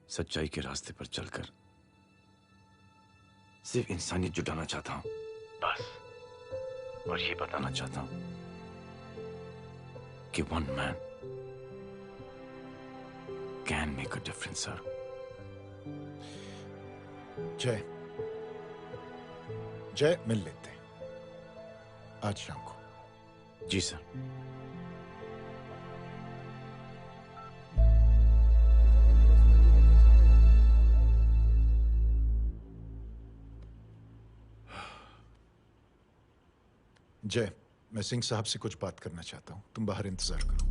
सच्चाई के रास्ते पर चलकर सिर्फ इंसानियत जुटाना चाहता हूं, बस। और ये बताना चाहता हूं कि one man can make a difference sir. जय, जय, मिल लेते हैं आज शाम को। जी सर। जय, मैं सिंह साहब से कुछ बात करना चाहता हूं। तुम बाहर इंतजार करो।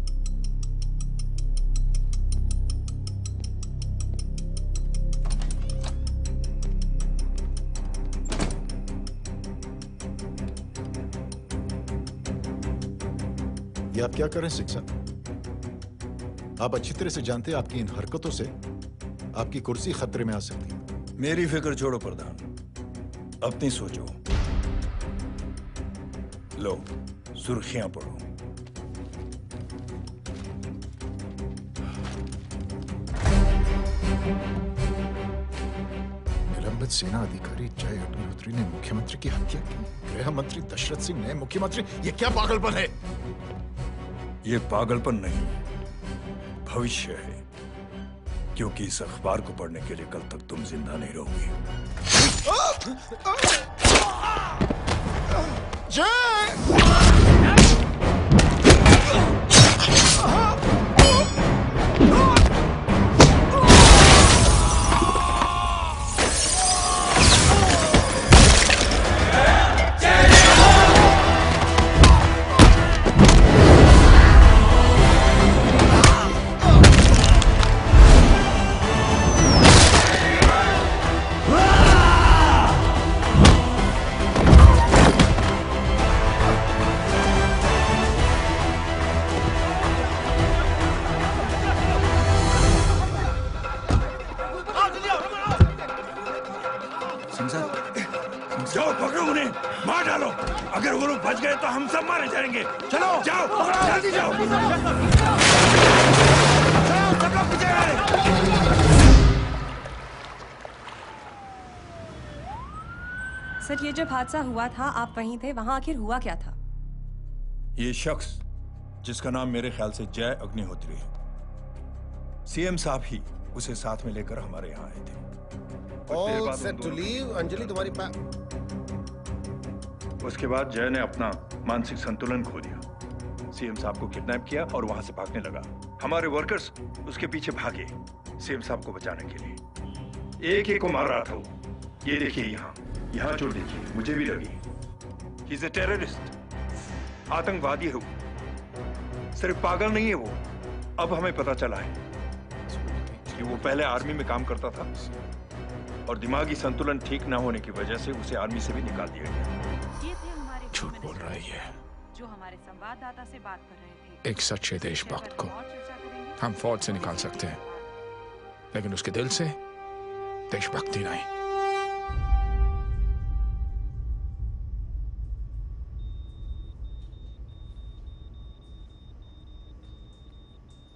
ये आप क्या कर रहे हैं सिंह साहब? आप अच्छी तरह से जानते हैं आपकी इन हरकतों से आपकी कुर्सी खतरे में आ सकती है। मेरी फिक्र छोड़ो प्रधान, अपनी सोचो। लो, सुर्खियां पढ़ो। निलंबित सेना अधिकारी जय अग्निहोत्री ने मुख्यमंत्री की हत्या की। गृह मंत्री दशरथ सिंह ने मुख्यमंत्री, ये क्या पागलपन है? ये पागलपन नहीं, भविष्य है, क्योंकि इस अखबार को पढ़ने के लिए कल तक तुम जिंदा नहीं रहोगे। जाओ पकड़ो उन्हें, मार डालो। अगर वो लोग बच गए तो हम सब मारे जाएंगे। चलो जाओ, जल्दी जाओ। सब लोग पीछे आ रहे। सर, ये जब हादसा हुआ था आप वहीं थे, वहां आखिर हुआ क्या था? ये शख्स जिसका नाम मेरे ख्याल से जय अग्निहोत्री है, सीएम साहब ही उसे साथ में लेकर हमारे यहाँ आए थे। All set to leave. Anjali तुम्हारी उसके बाद जय ने अपना मानसिक संतुलन खो दिया, सीएम साहब को किडनैप किया और वहां से भागने लगा। हमारे वर्कर्स उसके पीछे भागे सीएम साहब को बचाने के लिए। एक एक को मार रहा था वो। ये देखिए यहाँ चोट देखिए, मुझे भी लगी। ही इज अ टेररिस्ट, आतंकवादी है वो। सिर्फ पागल नहीं है वो, अब हमें पता चला है कि वो पहले आर्मी में काम करता था और दिमागी संतुलन ठीक ना होने की वजह से उसे आर्मी से भी निकाल दिया गया। झूठ बोल रहा है ये। जो हमारे संवाददाता से बात कर रहे थे। एक सच्चे देशभक्त को हम फौज से निकाल सकते हैं, लेकिन उसके दिल से देशभक्ति नहीं।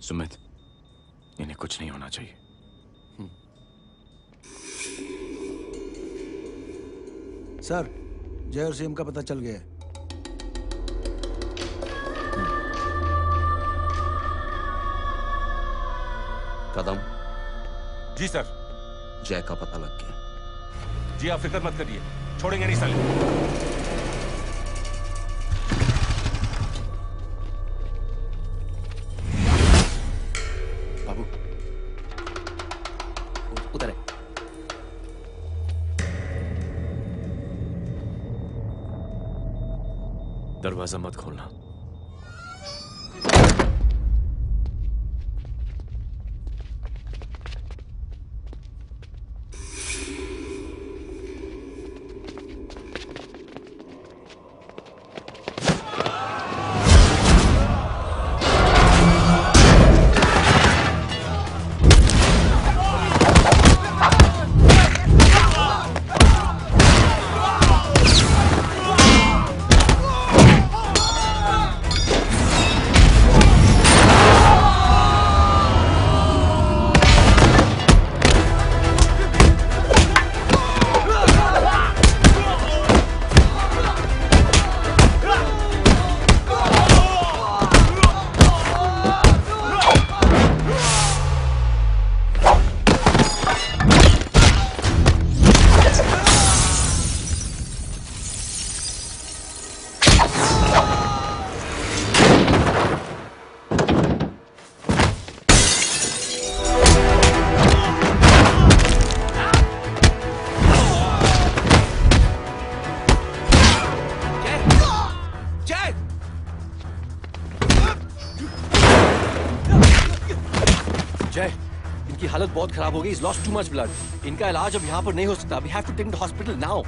सुमित, इन्हें कुछ नहीं होना चाहिए। सर, जय और सीएम का पता चल गया है। कदम। जी सर। जय का पता लग गया। जी आप फिक्र मत करिए, छोड़ेंगे नहीं साले। बाबू उधर है। दरवाजा मत खोलना। हालत बहुत खराब हो गई। He's lost too much blood. इनका इलाज अब यहाँ पर नहीं हो सकता। We have to take him to hospital now.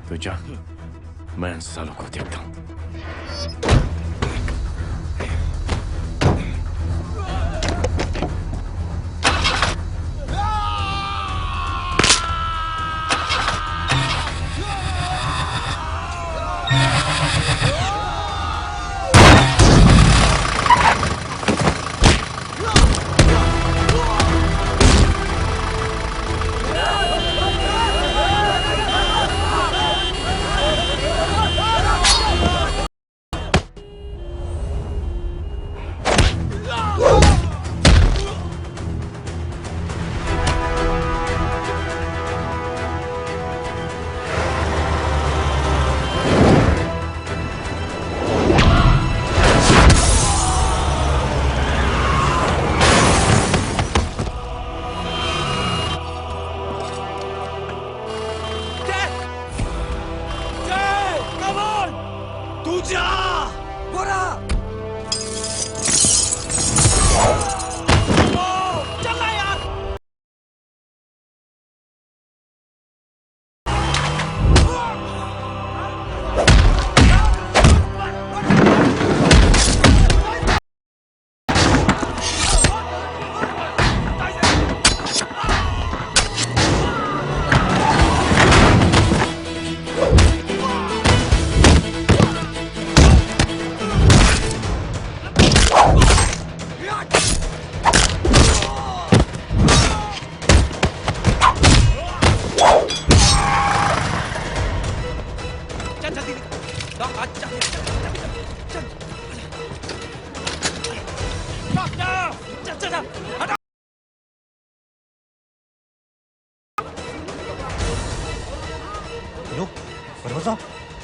तो जा, मैं इन सालों को देखता हूँ।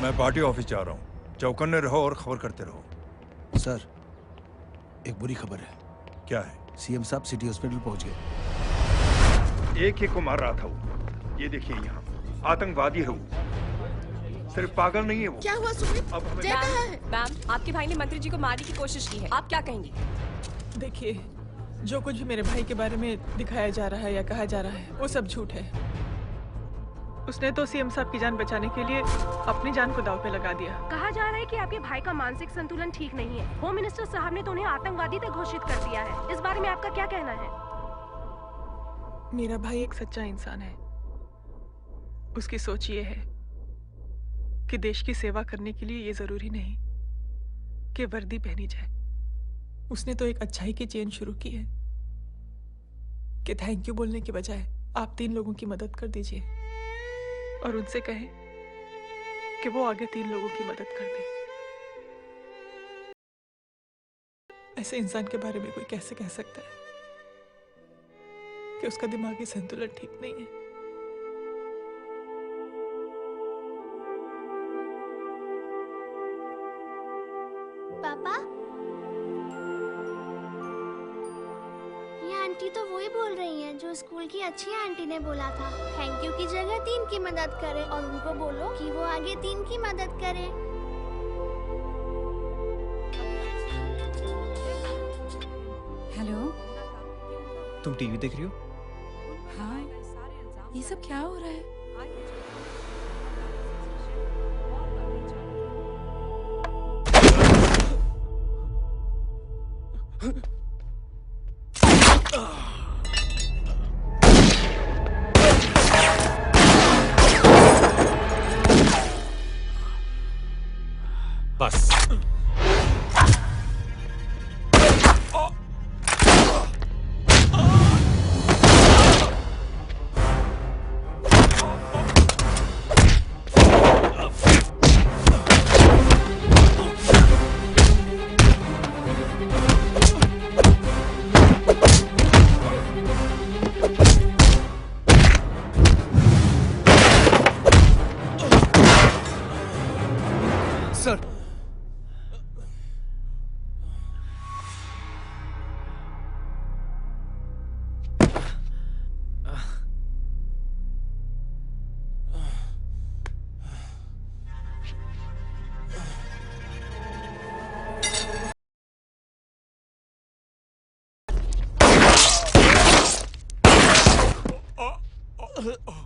मैं पार्टी ऑफिस जा रहा हूँ। चौकन्ने रहो और खबर करते रहो। सर, एक बुरी खबर है। क्या है? सीएम साहब सिटी हॉस्पिटल पहुंच गए। एक को मार रहा था वो। ये देखिए यहाँ आतंकवादी है वो। सिर्फ पागल नहीं है वो। क्या हुआ सुमित? अब जय कहाँ है? मैम, आपके भाई ने मंत्री जी को मारने की कोशिश की है। आप क्या कहेंगी? देखिए, जो कुछ भी मेरे भाई के बारे में दिखाया जा रहा है या कहा जा रहा है वो सब झूठ है। उसने तो सीएम साहब की जान बचाने के लिए अपनी जान को दांव पे लगा दिया। कहा जा रहा है कि आपके भाई का मानसिक संतुलन ठीक नहीं है। होम मिनिस्टर साहब ने तो उन्हें आतंकवादी तक घोषित कर दिया है। इस बारे में आपका क्या कहना है? मेरा भाई एक सच्चा इंसान है। उसकी सोच ये है कि देश की सेवा करने के लिए ये जरूरी नहीं कि वर्दी पहनी जाए। उसने तो एक अच्छाई की चेन शुरू की है कि थैंक यू बोलने के बजाय आप 3 लोगों की मदद कर दीजिए। और उनसे कहें कि वो आगे 3 लोगों की मदद कर दे। ऐसे इंसान के बारे में कोई कैसे कह सकता है कि उसका दिमागी संतुलन ठीक नहीं है? पापा, ये आंटी तो वही बोल रही हैं जो स्कूल की अच्छी आंटी ने बोला था, थैंक यू की जगह 3 की मदद करें, और उनको बोलो कि वो आगे 3 की मदद करें। हेलो, तुम टीवी देख रही हो? हाँ, ये सब क्या हो रहा है? बस। Sir, Oh.